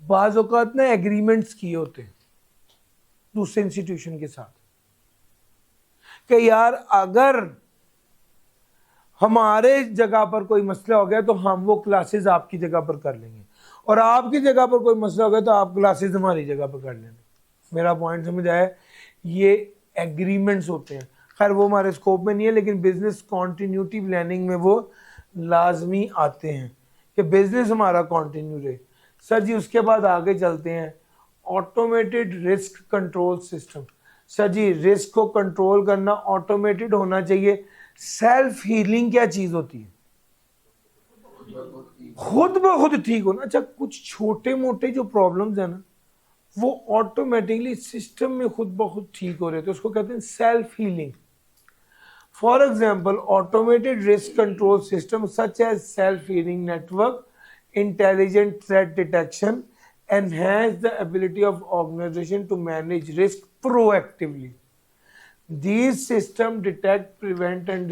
[SPEAKER 1] बाज़ औक़ात ना एग्रीमेंट्स किए होते हैं दूसरे इंस्टीट्यूशन के साथ कि यार अगर हमारे जगह पर कोई मसला हो गया तो हम वो क्लासेस आपकी जगह पर कर लेंगे, और आपकी जगह पर कोई मसला हो गया तो आप क्लासेस हमारी जगह पर कर लेंगे। मेरा पॉइंट समझ आया? ये एग्रीमेंट्स होते हैं। खैर वो हमारे स्कोप में नहीं है, लेकिन बिजनेस कॉन्टिन्यूटी प्लानिंग में वो लाजमी आते हैं कि बिजनेस हमारा कॉन्टिन्यू रहे। सर जी, उसके बाद आगे चलते हैं, automated risk control system. Sir ji, risk को कंट्रोल करना ऑटोमेटेड होना चाहिए। सेल्फ हीलिंग क्या चीज होती है? खुद ब खुद ठीक होना। अच्छा, कुछ छोटे मोटे जो प्रॉब्लम्स है ना, वो ऑटोमेटिकली सिस्टम में खुद ब खुद ठीक हो रहे थे, उसको कहते हैं self healing. For example, automated risk control system such as self healing network, intelligent threat detection, enhance the ability of organization to manage risk proactively. These systems detect, prevent and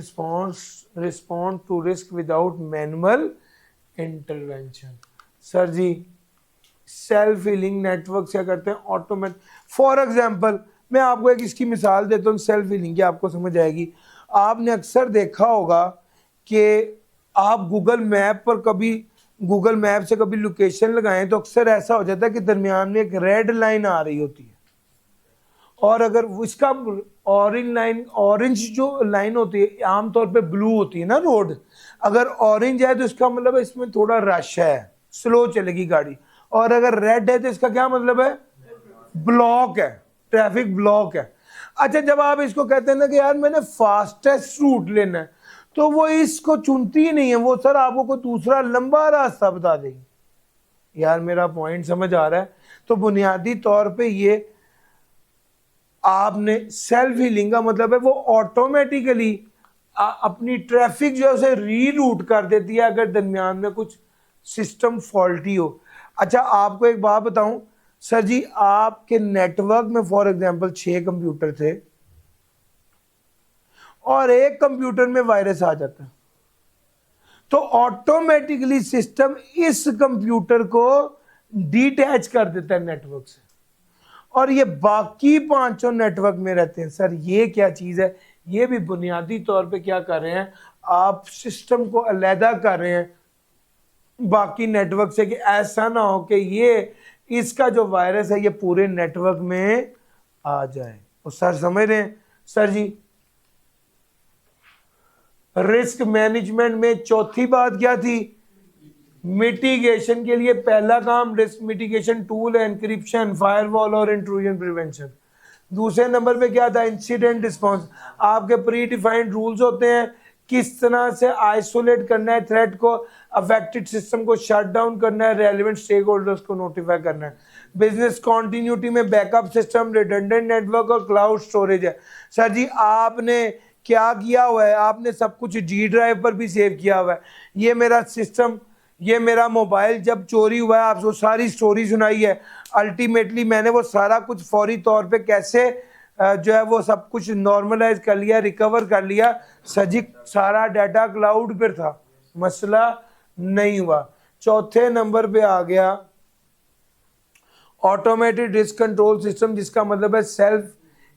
[SPEAKER 1] respond to risk without manual intervention. Sir ji, self healing network क्या करते हैं? Automate. For example, मैं आपको एक इसकी मिसाल देता हूँ सेल्फ हीलिंग की, आपको समझ आएगी। आपने अक्सर देखा होगा कि आप गूगल मैप से कभी लोकेशन लगाएं तो अक्सर ऐसा हो जाता है कि दरमियान में एक रेड लाइन आ रही होती है, और अगर इसका ऑरेंज जो लाइन होती है आमतौर पे ब्लू होती है ना रोड, अगर ऑरेंज है तो इसका मतलब है इसमें थोड़ा रश है, स्लो चलेगी गाड़ी, और अगर रेड है तो इसका क्या मतलब है? ब्लॉक है, ट्रैफिक ब्लॉक है। अच्छा, जब आप इसको कहते हैं ना कि यार मैंने फास्टेस्ट रूट लेना है, तो वो इसको चुनती ही नहीं है, वो सर आपको कोई दूसरा लंबा रास्ता बता देगी। यार मेरा पॉइंट समझ आ रहा है? तो बुनियादी तौर पे ये आपने सेल्फ हीलिंग का मतलब है वो ऑटोमेटिकली अपनी ट्रैफिक जो है उसे रीरूट कर देती है अगर दरमियान में कुछ सिस्टम फॉल्टी हो। अच्छा, आपको एक बात बताऊं सर जी, आपके नेटवर्क में फॉर एग्जांपल 6 कंप्यूटर थे और एक कंप्यूटर में वायरस आ जाता है, तो ऑटोमेटिकली सिस्टम इस कंप्यूटर को डिटैच कर देता है नेटवर्क से, और ये बाकी 5 नेटवर्क में रहते हैं। सर ये क्या चीज है? ये भी बुनियादी तौर पे क्या कर रहे हैं, आप सिस्टम को अलहदा कर रहे हैं बाकी नेटवर्क से, कि ऐसा ना हो कि ये इसका जो वायरस है ये पूरे नेटवर्क में आ जाए। तो सर समझ रहे हैं? सर जी, रिस्क मैनेजमेंट में चौथी बात क्या थी? मिटिगेशन के लिए पहला काम रिस्क मिटिगेशन टूल है एनक्रिप्शन, फायरवॉल और इंट्रूजन प्रिवेंशन। दूसरे नंबर पे क्या था, इंसिडेंट रिस्पॉन्स। आपके प्री डिफाइंड रूल्स होते हैं किस तरह से आइसोलेट करना है थ्रेट को, अफेक्टेड सिस्टम को शट डाउन करना है, रेलिवेंट स्टेक होल्डर्स को नोटिफाई करना है। बिजनेस कॉन्टिन्यूटी में बैकअप सिस्टम, रिडंडेंट नेटवर्क और क्लाउड स्टोरेज है। सर जी आपने क्या किया हुआ है, आपने सब कुछ जी ड्राइव पर भी सेव किया हुआ है। ये मेरा सिस्टम, ये मेरा मोबाइल जब चोरी हुआ है आपको सारी स्टोरी सुनाई है। अल्टीमेटली मैंने वो सारा कुछ फौरी तौर पे कैसे जो है वो सब कुछ नॉर्मलाइज कर लिया, रिकवर कर लिया। सजी सारा डाटा क्लाउड पर था, मसला नहीं हुआ। चौथे नंबर पे आ गया ऑटोमेटेड रिस्क कंट्रोल सिस्टम, जिसका मतलब है सेल्फ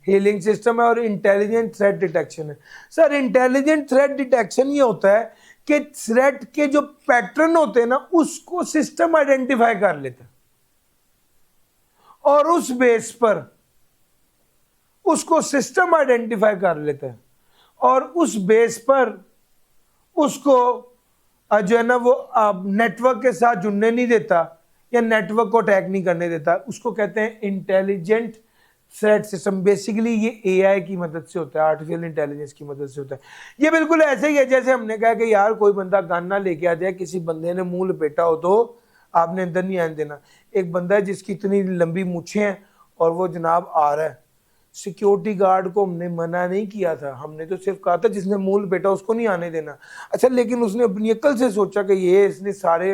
[SPEAKER 1] हीलिंग सिस्टम है, और इंटेलिजेंट थ्रेट डिटेक्शन है। सर इंटेलिजेंट थ्रेट डिटेक्शन ये होता है कि थ्रेट के जो पैटर्न होते हैं ना उसको सिस्टम आइडेंटिफाई कर लेता है और उस बेस पर उसको सिस्टम आइडेंटिफाई कर लेता है और उस बेस पर उसको जो है ना वो नेटवर्क के साथ जुड़ने नहीं देता या नेटवर्क को अटैक नहीं करने देता। उसको कहते हैं इंटेलिजेंट थ्रेट सिस्टम। बेसिकली ये एआई की मदद से होता है, आर्टिफिशियल इंटेलिजेंस की मदद से होता है। ये बिल्कुल ऐसे ही है जैसे हमने कहा कि यार कोई बंदा गाना लेके आ जाए, किसी बंदे ने मुंह लपेटा हो तो आपने अंदर नहीं आने देना। एक बंदा है जिसकी इतनी लंबी मूछें हैं और वो जनाब आ रहा है, सिक्योरिटी गार्ड को हमने मना नहीं किया था, हमने तो सिर्फ कहा था जिसने मूल बेटा उसको नहीं आने देना। अच्छा लेकिन उसने अपनी अक्ल से सोचा कि ये इसने सारे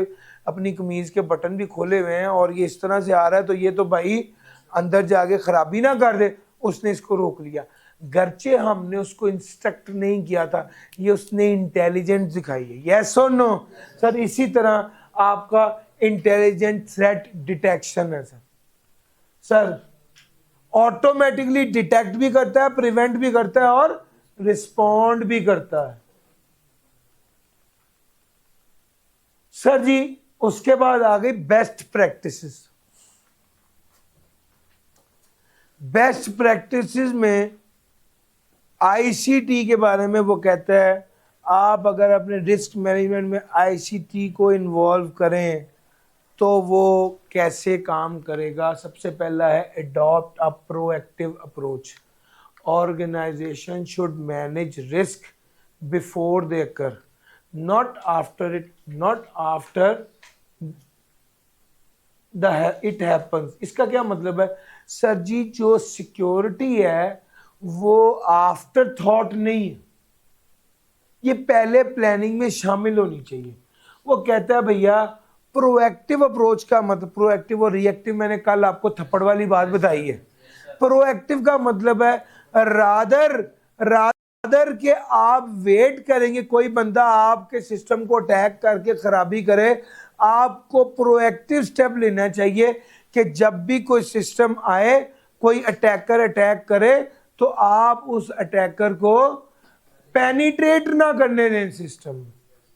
[SPEAKER 1] अपनी कमीज के बटन भी खोले हुए हैं और ये इस तरह से आ रहा है तो ये तो भाई अंदर जाके खराबी ना कर दे, उसने इसको रोक लिया। गर्चे हमने उसको इंस्ट्रक्ट नहीं किया था, ये उसने इंटेलिजेंट दिखाई है। यस और नो सर? इसी तरह आपका इंटेलिजेंट थ्रेट डिटेक्शन है सर ऑटोमेटिकली डिटेक्ट भी करता है, प्रिवेंट भी करता है और रिस्पॉन्ड भी करता है। सर जी उसके बाद आ गई बेस्ट प्रैक्टिसेस। बेस्ट प्रैक्टिसेस में आईसीटी के बारे में वो कहता है आप अगर अपने रिस्क मैनेजमेंट में आईसीटी को इन्वॉल्व करें तो वो कैसे काम करेगा। सबसे पहला है adopt a proactive approach. Organisation should manage risk before they occur, not after it, not after it happens. इसका क्या मतलब है सर जी? जो सिक्योरिटी है वो आफ्टर थॉट नहीं है, ये पहले प्लानिंग में शामिल होनी चाहिए। वो कहता है भैया प्रोएक्टिव अप्रोच का मतलब, प्रोएक्टिव और रिएक्टिव मैंने कल आपको थप्पड़ वाली बात बताई है। प्रोएक्टिव का मतलब है रादर के आप वेट करेंगे कोई बंदा आपके सिस्टम को अटैक करके खराबी करे, आपको प्रोएक्टिव स्टेप लेना चाहिए कि जब भी कोई सिस्टम आए, कोई अटैकर अटैक करे तो आप उस अटैकर को पेनिट्रेट ना करने दें सिस्टम।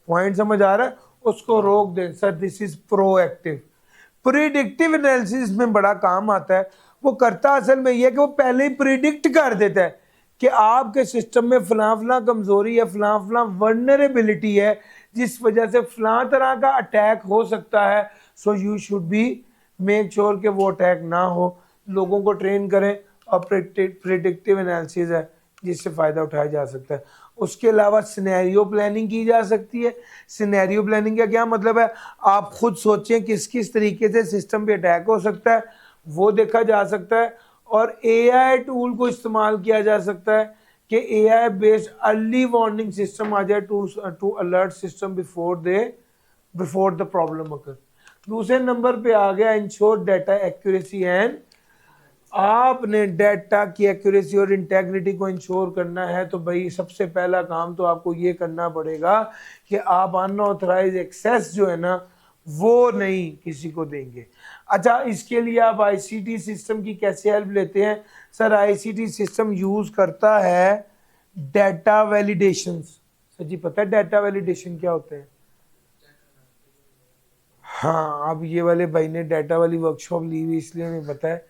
[SPEAKER 1] पॉइंट समझ आ रहा है? उसको रोक दें। Sir this is proactive. Predictive analysis में बड़ा काम आता है। वो करता असल में यह कि वो पहले ही प्रिडिक्ट कर देता है कि आपके सिस्टम में फलां फलां कमजोरी है, फलां फलां वर्नरेबिलिटी है जिस वजह से फलां तरह का अटैक हो सकता है। So you should be make sure कि वो अटैक ना हो। लोगों को ट्रेन करें और प्रिडिक्टिव एनालिसिस है जिससे फ़ायदा उठाया जा सकता है। उसके अलावा सिनेरियो प्लानिंग की जा सकती है। सिनेरियो प्लानिंग का क्या मतलब है? आप खुद सोचें किस किस तरीके से सिस्टम पे अटैक हो सकता है, वो देखा जा सकता है। और एआई टूल को इस्तेमाल किया जा सकता है कि AI based early warning system आ जाए to alert system before the problem occur. दूसरे नंबर पे आ गया इंश्योर डाटा एक्यूरेसी एंड। आपने डाटा की एक्यूरेसी और इंटेग्रिटी को इंश्योर करना है तो भाई सबसे पहला काम तो आपको ये करना पड़ेगा कि आप अनऑथराइज एक्सेस जो है ना वो नहीं किसी को देंगे। अच्छा इसके लिए आप आईसीटी सिस्टम की कैसे हेल्प लेते हैं? सर आईसीटी सिस्टम यूज करता है डाटा वैलिडेशन। सर जी पता है डाटा वैलिडेशन क्या होते हैं? हाँ अब ये वाले भाई ने डाटा वाली वर्कशॉप ली हुई इसलिए उन्हें पता है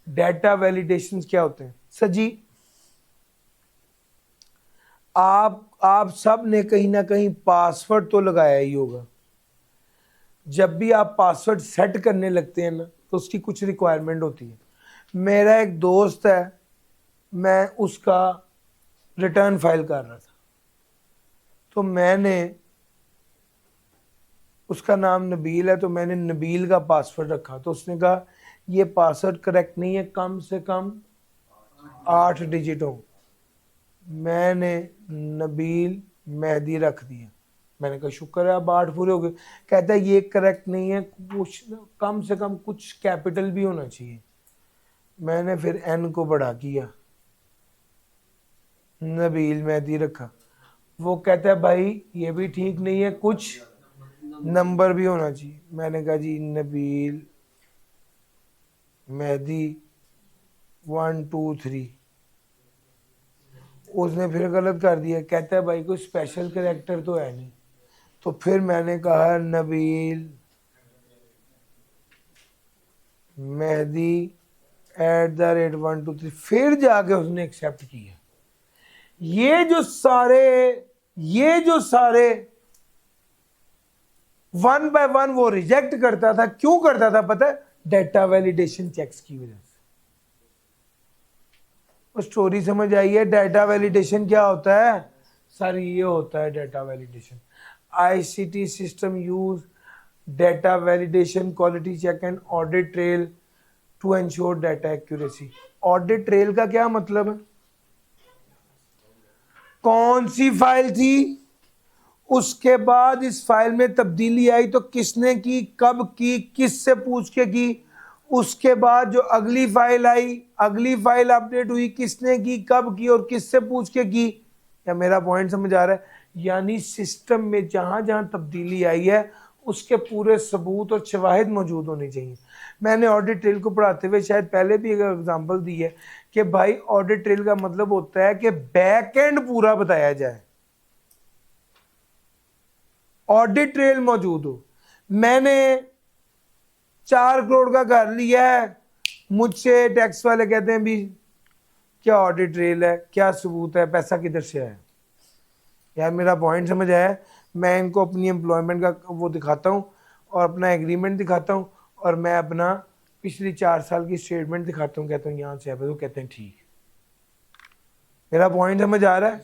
[SPEAKER 1] डाटा वैलिडेशन क्या होते हैं। सर जी आप सब ने कहीं ना कहीं पासवर्ड तो लगाया ही होगा। जब भी आप पासवर्ड सेट करने लगते हैं ना तो उसकी कुछ रिक्वायरमेंट होती है। मेरा एक दोस्त है मैं उसका रिटर्न फाइल कर रहा था, तो मैंने, उसका नाम नबील है, तो मैंने नबील का पासवर्ड रखा। तो उसने कहा ये पासवर्ड करेक्ट नहीं है, कम से कम 8 डिजिट हो। मैंने नबील मेहदी रख दिया। मैंने कहा शुक्र है अब 8 पूरे हो गए। कहता है ये करेक्ट नहीं है, कुछ कम से कम कुछ कैपिटल भी होना चाहिए। मैंने फिर एन को बढ़ा किया, नबील मेहदी रखा। वो कहता है भाई ये भी ठीक नहीं है, कुछ नंबर भी होना चाहिए। मैंने कहा जी नबील मेहदी 1 2 3। उसने फिर गलत कर दिया। कहता है भाई कोई स्पेशल कैरेक्टर तो है नहीं। तो फिर मैंने कहा नबील मेहदी @1 2 3। फिर जाके उसने एक्सेप्ट किया। ये जो सारे 1 बाय 1 वो रिजेक्ट करता था। क्यों करता था पता है? डेटा वैलिडेशन चेक्स की वजह से। वो स्टोरी समझ आई है? डेटा वैलिडेशन क्या होता है सर? ये होता है data validation. ICT system use data validation, quality check and audit trail to ensure data accuracy. Audit trail का क्या मतलब है? कौन सी फाइल थी, उसके बाद इस फाइल में तब्दीली आई तो किसने की, कब की, किससे पूछ के की। उसके बाद जो अगली फाइल आई, अगली फाइल अपडेट हुई, किसने की, कब की और किससे पूछ के की। क्या मेरा पॉइंट समझ आ रहा है? यानी सिस्टम में जहां जहां तब्दीली आई है उसके पूरे सबूत और शवाहिद मौजूद होने चाहिए। मैंने ऑडिट ट्रेल को पढ़ाते हुए शायद पहले भी एक एग्जांपल दी है कि भाई ऑडिट ट्रेल का मतलब होता है कि बैक एंड पूरा बताया जाए, ऑडिट ट्रेल मौजूद हो। मैंने 4 करोड़ का घर लिया है, मुझसे टैक्स वाले कहते हैं भी क्या ऑडिट ट्रेल है, क्या सबूत है, पैसा किधर से आया? यार मेरा पॉइंट समझ आया? मैं इनको अपनी एम्प्लॉयमेंट का वो दिखाता हूँ और अपना एग्रीमेंट दिखाता हूँ और मैं अपना पिछली 4 साल की स्टेटमेंट दिखाता हूँ, कहता हूँ यहाँ से है, तो कहते हैं ठीक। मेरा पॉइंट समझ आ रहा है?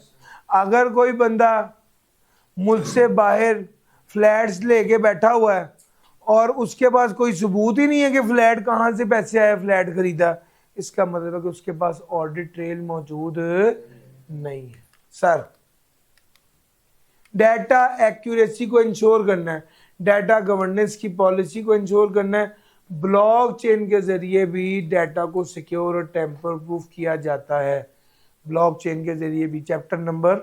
[SPEAKER 1] अगर कोई बंदा मुझसे बाहर फ्लैट्स लेके बैठा हुआ है और उसके पास कोई सबूत ही नहीं है कि फ्लैट कहाँ से पैसे आए, फ्लैट खरीदा, इसका मतलब है कि उसके पास ऑडिट ट्रेल मौजूद नहीं है। सर डेटा एक्यूरेसी को इंश्योर करना है, डेटा गवर्नेंस की पॉलिसी को इंश्योर करना है। ब्लॉकचेन के जरिए भी डेटा को सिक्योर और टेम्पर प्रूफ किया जाता है। ब्लॉकचेन के जरिए भी चैप्टर नंबर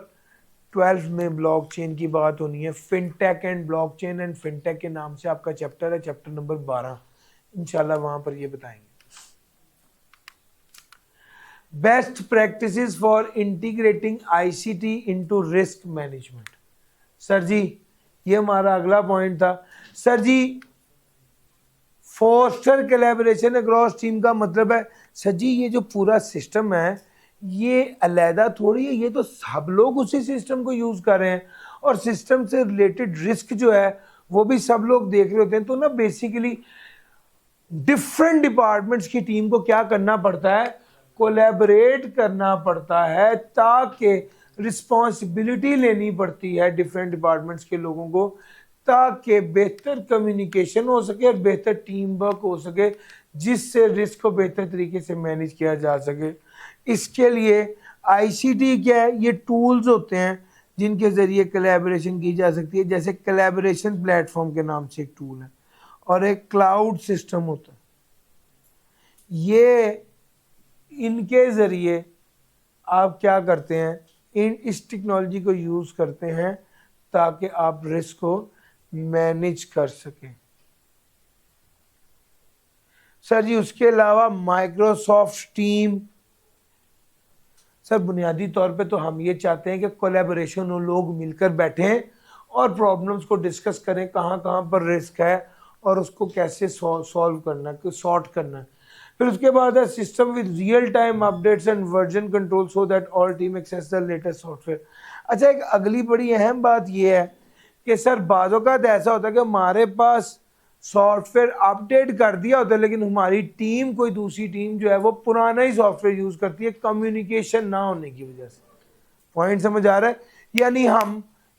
[SPEAKER 1] 12 में ब्लॉकचेन की बात होनी है। Fintech and blockchain and fintech के नाम से आपका चैप्टर है, चैप्टर नंबर 12। इंशाल्लाह वहां पर ये बताएंगे। Best practices for integrating ICT into risk management. Sir ji ये हमारा अगला पॉइंट था। Sir ji foster collaboration across team का मतलब है सर जी ये जो पूरा सिस्टम है ये अलहदा थोड़ी है, ये तो सब लोग उसी सिस्टम को यूज कर रहे हैं और सिस्टम से रिलेटेड रिस्क जो है वो भी सब लोग देख रहे होते हैं। तो ना बेसिकली डिफरेंट डिपार्टमेंट्स की टीम को क्या करना पड़ता है? कोलैबोरेट करना पड़ता है, ताकि रिस्पॉन्सिबिलिटी लेनी पड़ती है डिफरेंट डिपार्टमेंट्स के लोगों को, ताकि बेहतर कम्युनिकेशन हो सके और बेहतर टीम वर्क हो सके, जिससे रिस्क को बेहतर तरीके से मैनेज किया जा सके। इसके लिए आईसीटी क्या है? ये टूल्स होते हैं जिनके ज़रिए कोलैबोरेशन की जा सकती है। जैसे कोलैबोरेशन प्लेटफॉर्म के नाम से एक टूल है और एक क्लाउड सिस्टम होता है। ये इनके ज़रिए आप क्या करते हैं? इस टेक्नोलॉजी को यूज़ करते हैं ताकि आप रिस्क को मैनेज कर सकें। सर जी उसके अलावा माइक्रोसॉफ्ट टीम। सर बुनियादी तौर पे तो हम ये चाहते हैं कि कोलैबोरेशन हो, लोग मिलकर बैठें और प्रॉब्लम्स को डिस्कस करें, कहाँ कहाँ पर रिस्क है और उसको कैसे सॉल्व करना है, सॉर्ट करना है। फिर उसके बाद है system with real time updates and version control so that all team access the latest software. अच्छा एक अगली बड़ी अहम बात यह है कि सर बाज़ औक़ात ऐसा होता है कि हमारे पास सॉफ्टवेयर अपडेट कर दिया होता है, लेकिन हमारी टीम, कोई दूसरी टीम जो है वो पुराना ही सॉफ्टवेयर यूज करती है कम्युनिकेशन ना होने की वजह से। पॉइंट समझ आ रहा है?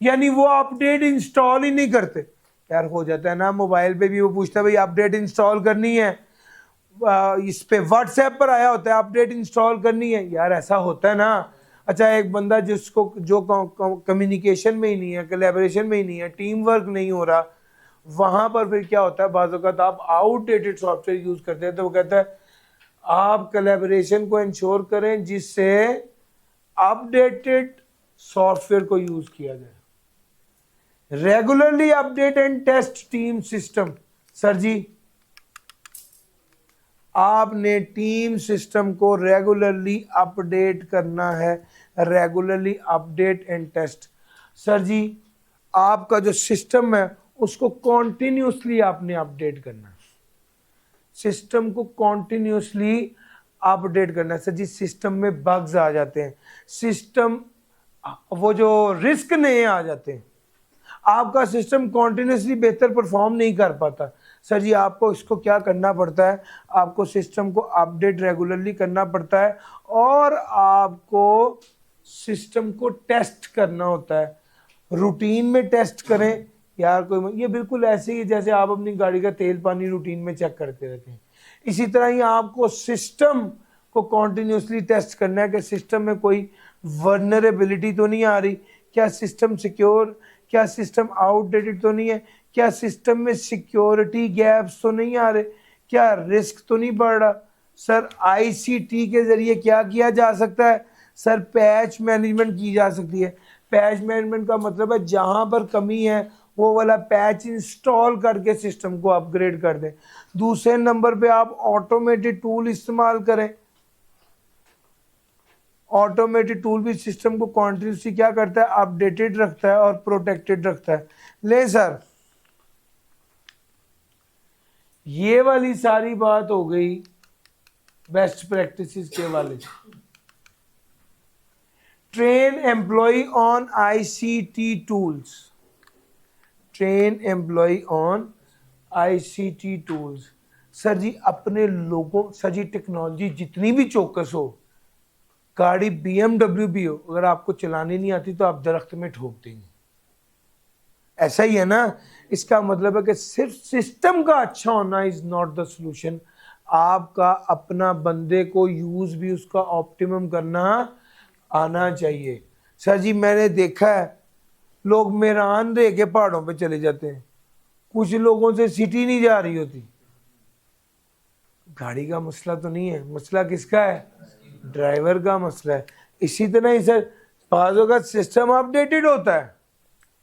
[SPEAKER 1] यानी वो अपडेट इंस्टॉल ही नहीं करते। यार हो जाता है ना मोबाइल पे भी, वो पूछता है भाई अपडेट इंस्टॉल करनी है, इस पे व्हाट्सएप पर आया होता है अपडेट इंस्टॉल करनी है। यार ऐसा होता है ना। अच्छा, एक बंदा जिसको जो कम्युनिकेशन में ही नहीं है, कोलैबोरेशन में ही नहीं है, टीम वर्क नहीं हो रहा, वहां पर फिर क्या होता है, बाज़ औक़ात आप आउटडेटेड सॉफ्टवेयर यूज करते हैं, तो वो कहता है आप कोलैबोरेशन को इंश्योर करें जिससे अपडेटेड सॉफ्टवेयर को यूज किया जाए। Regularly update and test team system. Sir ji, आपने टीम सिस्टम को रेगुलरली अपडेट करना है, regularly update and test. Sir ji, आपका जो सिस्टम है उसको कॉन्टिन्यूसली आपने अपडेट करना है, सिस्टम को कॉन्टिन्यूसली अपडेट करना है। सर जी, सिस्टम में बग्स आ जाते हैं, सिस्टम वो जो रिस्क नए आ जाते हैं, आपका सिस्टम कॉन्टिन्यूसली बेहतर परफॉर्म नहीं कर पाता। सर जी, आपको इसको क्या करना पड़ता है, आपको सिस्टम को अपडेट रेगुलरली करना पड़ता है और आपको सिस्टम को टेस्ट करना होता है। रूटीन में टेस्ट करें यार, कोई ये बिल्कुल ऐसे ही जैसे आप अपनी गाड़ी का तेल पानी रूटीन में चेक करते रहते हैं, इसी तरह ही आपको सिस्टम को कॉन्टिन्यूसली टेस्ट करना है कि सिस्टम में कोई वर्नरेबिलिटी तो नहीं आ रही, क्या सिस्टम सिक्योर, क्या सिस्टम आउटडेटेड तो नहीं है, क्या सिस्टम में सिक्योरिटी गैप्स तो नहीं आ रहे, क्या रिस्क तो नहीं बढ़ रहा। सर आईसीटी के जरिए क्या किया जा सकता है, सर पैच मैनेजमेंट की जा सकती है। पैच मैनेजमेंट का मतलब है जहां पर कमी है वो वाला पैच इंस्टॉल करके सिस्टम को अपग्रेड कर दें। दूसरे नंबर पे आप ऑटोमेटेड टूल इस्तेमाल करें। ऑटोमेटेड टूल भी सिस्टम को कॉन्टिन्यूसली क्या करता है, अपडेटेड रखता है और प्रोटेक्टेड रखता है। ले सर, ये वाली सारी बात हो गई बेस्ट प्रैक्टिसेस के वाले। Train employ on ICT tools, train employ on ICT tools. Sir ji, अपने लोगों, सर जी टेक्नोलॉजी जितनी भी चौकस हो, गाड़ी BMW भी हो, अगर आपको चलानी नहीं आती तो आप दरख्त में ठोक देंगे। ऐसा ही है ना। इसका मतलब है कि सिर्फ सिस्टम का अच्छा होना इज नॉट द सोल्यूशन, आपका अपना बंदे को यूज भी उसका ऑप्टिमम करना आना चाहिए। सर जी, मैंने देखा है लोग मेहरान रह के पहाड़ों पे चले जाते हैं, कुछ लोगों से सिटी नहीं जा रही होती। गाड़ी का मसला तो नहीं है, मसला किसका है, ड्राइवर का मसला है। इसी तरह ही सर बाज़ों का सिस्टम अपडेटेड होता है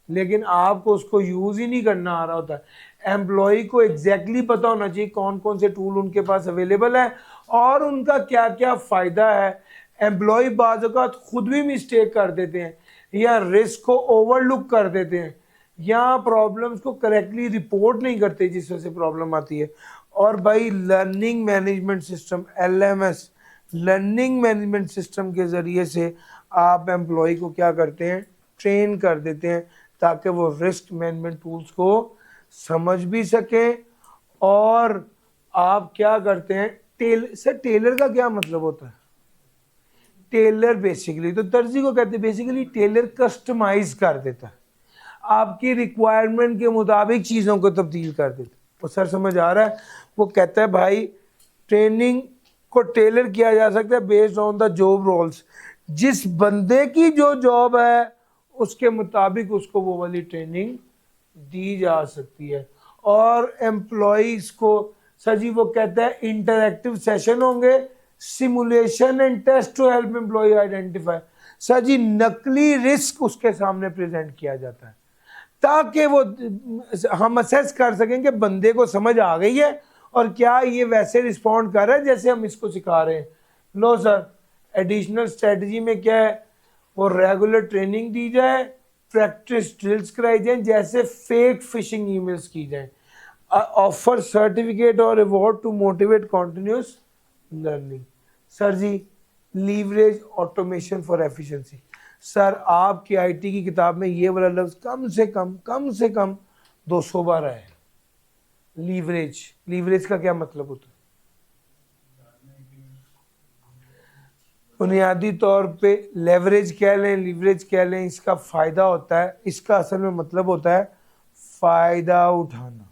[SPEAKER 1] लेकिन आपको उसको यूज ही नहीं करना आ रहा होता है। एम्प्लॉय को एग्जैक्टली पता होना चाहिए कौन कौन से टूल उनके पास अवेलेबल है और उनका क्या क्या फायदा है। एम्प्लॉय बाज़ औक़ात खुद भी मिस्टेक कर देते हैं या रिस्क को ओवरलुक कर देते हैं या प्रॉब्लम्स को करेक्टली रिपोर्ट नहीं करते जिस वजह से प्रॉब्लम आती है। और भाई learning management system LMS, learning management system के ज़रिए से आप एम्प्लॉय को क्या करते हैं, ट्रेन कर देते हैं ताकि वो रिस्क मैनेजमेंट टूल्स को समझ भी सकें। और आप क्या करते हैं, सर टेलर का क्या मतलब होता है, टेलर बेसिकली तो दर्जी को कहते हैं, बेसिकली टेलर कस्टमाइज कर देता है, आपकी रिक्वायरमेंट के मुताबिक चीज़ों को तब्दील कर देता है। वो सर समझ आ रहा है, वो कहता है भाई ट्रेनिंग को टेलर किया जा सकता है based on the job roles, जिस बंदे की जो जॉब है उसके मुताबिक उसको वो वाली ट्रेनिंग दी जा सकती है। और एम्प्लॉइज को सर जी वो कहता है इंटरैक्टिव सेशन होंगे, simulation and test to help employ identify. Sir ji नकली रिस्क उसके सामने प्रेजेंट किया जाता है ताकि वो हम असेस कर सकें कि बंदे को समझ आ गई है और क्या ये वैसे रिस्पॉन्ड कर रहा है जैसे हम इसको सिखा रहे हैं। लो सर, एडिशनल स्ट्रेटजी में क्या है, वो रेगुलर ट्रेनिंग दी जाए, प्रैक्टिस ड्रिल्स कराई जाए, जैसे फेक फिशिंग ईमेल्स की जाए, ऑफर सर्टिफिकेट और reward to motivate continuous learning. Sir ji leverage automation for efficiency. Sir आपकी IT की किताब में ये वाला लफ्ज़ कम से कम 200 बार आया है। लीवरेज, लीवरेज का क्या मतलब होता है? बुनियादी तौर पे लेवरेज कह लें, लीवरेज कह लें, इसका फायदा होता है, इसका असल में मतलब होता है फायदा उठाना।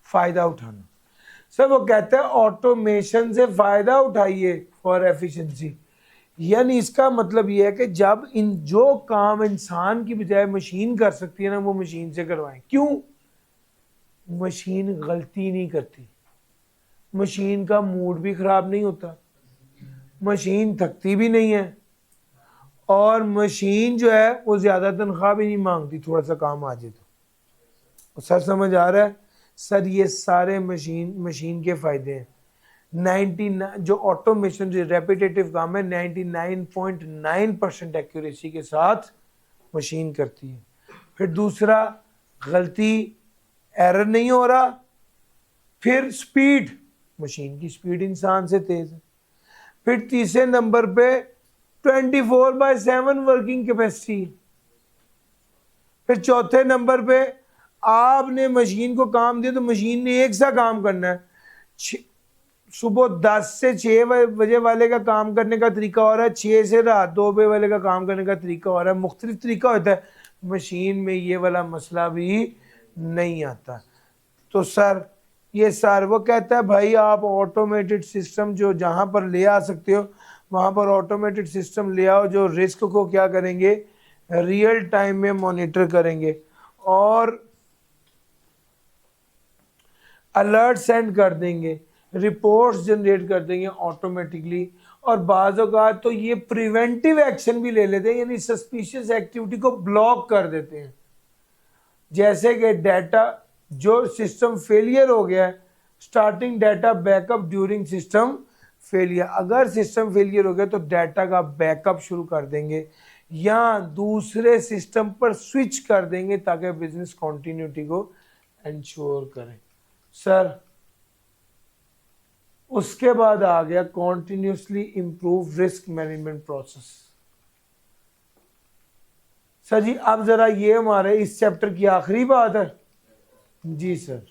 [SPEAKER 1] फायदा उठाना सर, वो कहता है ऑटोमेशन से फायदा उठाइए फॉर एफिशिएंसी। यानी इसका मतलब ये है कि जब इन जो काम इंसान की बजाय मशीन कर सकती है ना, वो मशीन से करवाएं। क्यों? मशीन गलती नहीं करती, मशीन का मूड भी खराब नहीं होता, मशीन थकती भी नहीं है, और मशीन जो है वो ज्यादा तनख्वाह भी नहीं मांगती, थोड़ा सा काम आ जाए तो। सर समझ आ रहा है? सर ये सारे मशीन के फायदे हैं। 99 जो ऑटोमेशन जो रेपिटेटिव काम है 99.9% एक्यूरेसी के साथ मशीन करती है। फिर दूसरा, गलती, एरर नहीं हो रहा। फिर स्पीड, मशीन की स्पीड इंसान से तेज है। फिर तीसरे नंबर पे 24/7 वर्किंग कैपेसिटी। फिर चौथे नंबर पे आपने मशीन को काम दिया तो मशीन ने एक सा काम करना है। सुबह 10 से 6 बजे वाले का काम करने का तरीका हो रहा है, 6 से रात 2 बजे वाले का काम करने का तरीका हो रहा है, मुख्तलिफ तरीका होता है। मशीन में ये वाला मसला भी नहीं आता। तो सर ये सर वो कहता है भाई आप ऑटोमेटेड सिस्टम जो जहाँ पर ले आ सकते हो वहाँ पर ऑटोमेटेड सिस्टम ले आओ, जो रिस्क को क्या करेंगे, रियल टाइम में मॉनिटर करेंगे और अलर्ट सेंड कर देंगे, रिपोर्ट्स जनरेट कर देंगे ऑटोमेटिकली। और बाज़ औक़ात तो ये प्रिवेंटिव एक्शन भी ले लेते हैं, यानी सस्पिशियस एक्टिविटी को ब्लॉक कर देते हैं। जैसे कि डाटा जो सिस्टम फेलियर हो गया है, starting data backup during system failure. अगर सिस्टम फेलियर हो गया तो डाटा का बैकअप शुरू कर देंगे या दूसरे सिस्टम पर स्विच कर देंगे ताकि बिजनेस कॉन्टिन्यूटी को इंश्योर करें। सर उसके बाद आ गया continuously improve risk management process. Sir ji अब जरा ये हमारे इस चैप्टर की आखिरी बात है। जी सर,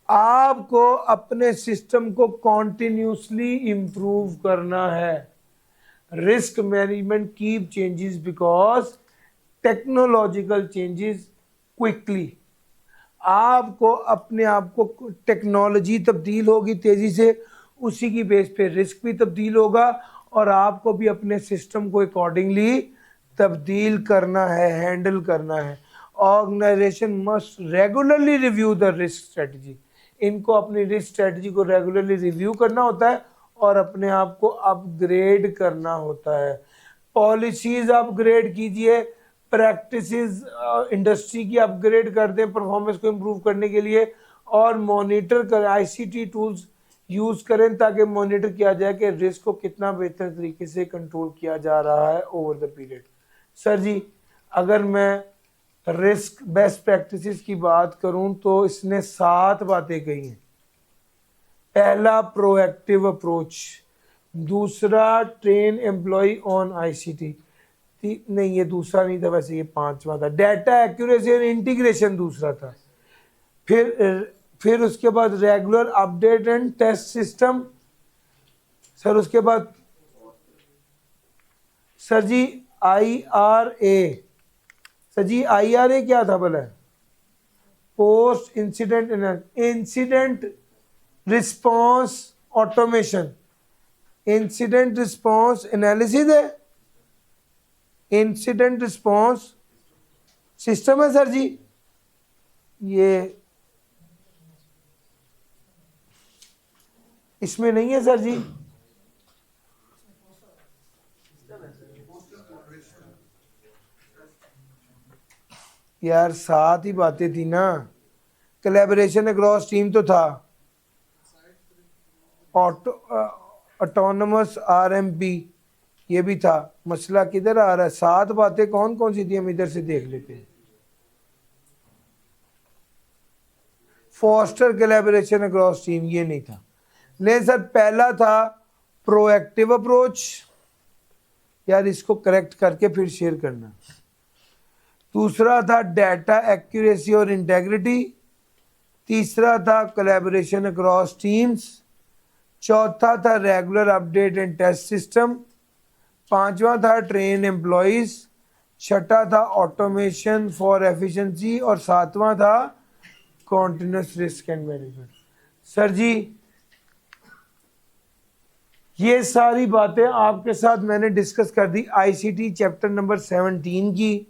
[SPEAKER 1] आपको अपने सिस्टम को कॉन्टिन्यूसली इंप्रूव करना है। Risk management keep changes because technological changes quickly. आपको अपने आप को टेक्नोलॉजी तब्दील होगी तेजी से, उसी की बेस पे रिस्क भी तब्दील होगा और आपको भी अपने सिस्टम को अकॉर्डिंगली तब्दील करना है, हैंडल करना है। Organisation must regularly review the risk strategy. इनको अपनी रिस्क स्ट्रेटजी को रेगुलरली रिव्यू करना होता है और अपने आप को अपग्रेड करना होता है। पॉलिसीज अपग्रेड कीजिए, प्रैक्टिसेस इंडस्ट्री की अपग्रेड कर दें परफॉर्मेंस को इम्प्रूव करने के लिए, और मॉनिटर कर आईसीटी टूल्स यूज़ करें ताकि मॉनिटर किया जाए कि रिस्क को कितना बेहतर तरीके से कंट्रोल किया जा रहा है over the period. Sir ji अगर मैं रिस्क बेस्ट प्रैक्टिसेस की बात करूं तो इसने 7 बातें कही हैं। पहला प्रोएक्टिव अप्रोच, दूसरा ट्रेन एम्प्लॉय ऑन आईसीटी, नहीं ये दूसरा नहीं था, वैसे ये 5वां था। डाटा एक्यूरेसी एंड इंटीग्रेशन दूसरा था। फिर उसके बाद regular update and test system. Sir उसके बाद sir ji IRA। Sir ji IRA क्या था बोला? Post incident response automation. Incident response analysis है, इंसिडेंट रिस्पॉन्स सिस्टम है। सर जी ये इसमें नहीं है सर जी। यार 7 ही बातें थी ना। कोलैबोरेशन अक्रॉस टीम तो था, ऑटोनोमस RMP ये भी था। मसला किधर आ रहा है? 7 बातें कौन कौन सी थी हम इधर से देख लेते हैं। फॉस्टर कोलैबोरेशन अक्रॉस टीम ये नहीं था। लेकिन सर पहला था प्रोएक्टिव अप्रोच, यार इसको करेक्ट करके फिर शेयर करना। दूसरा था डाटा एक्यूरेसी और इंटेग्रिटी। तीसरा था कोलैबोरेशन अक्रॉस टीम्स। चौथा था regular update and test system. पांचवा था ट्रेन एम्प्लॉयज। छठा था ऑटोमेशन फॉर एफिशिएंसी और सातवां था continuous risk and management. Sir ji ये सारी बातें आपके साथ मैंने डिस्कस कर दी आईसीटी चैप्टर नंबर 17 की।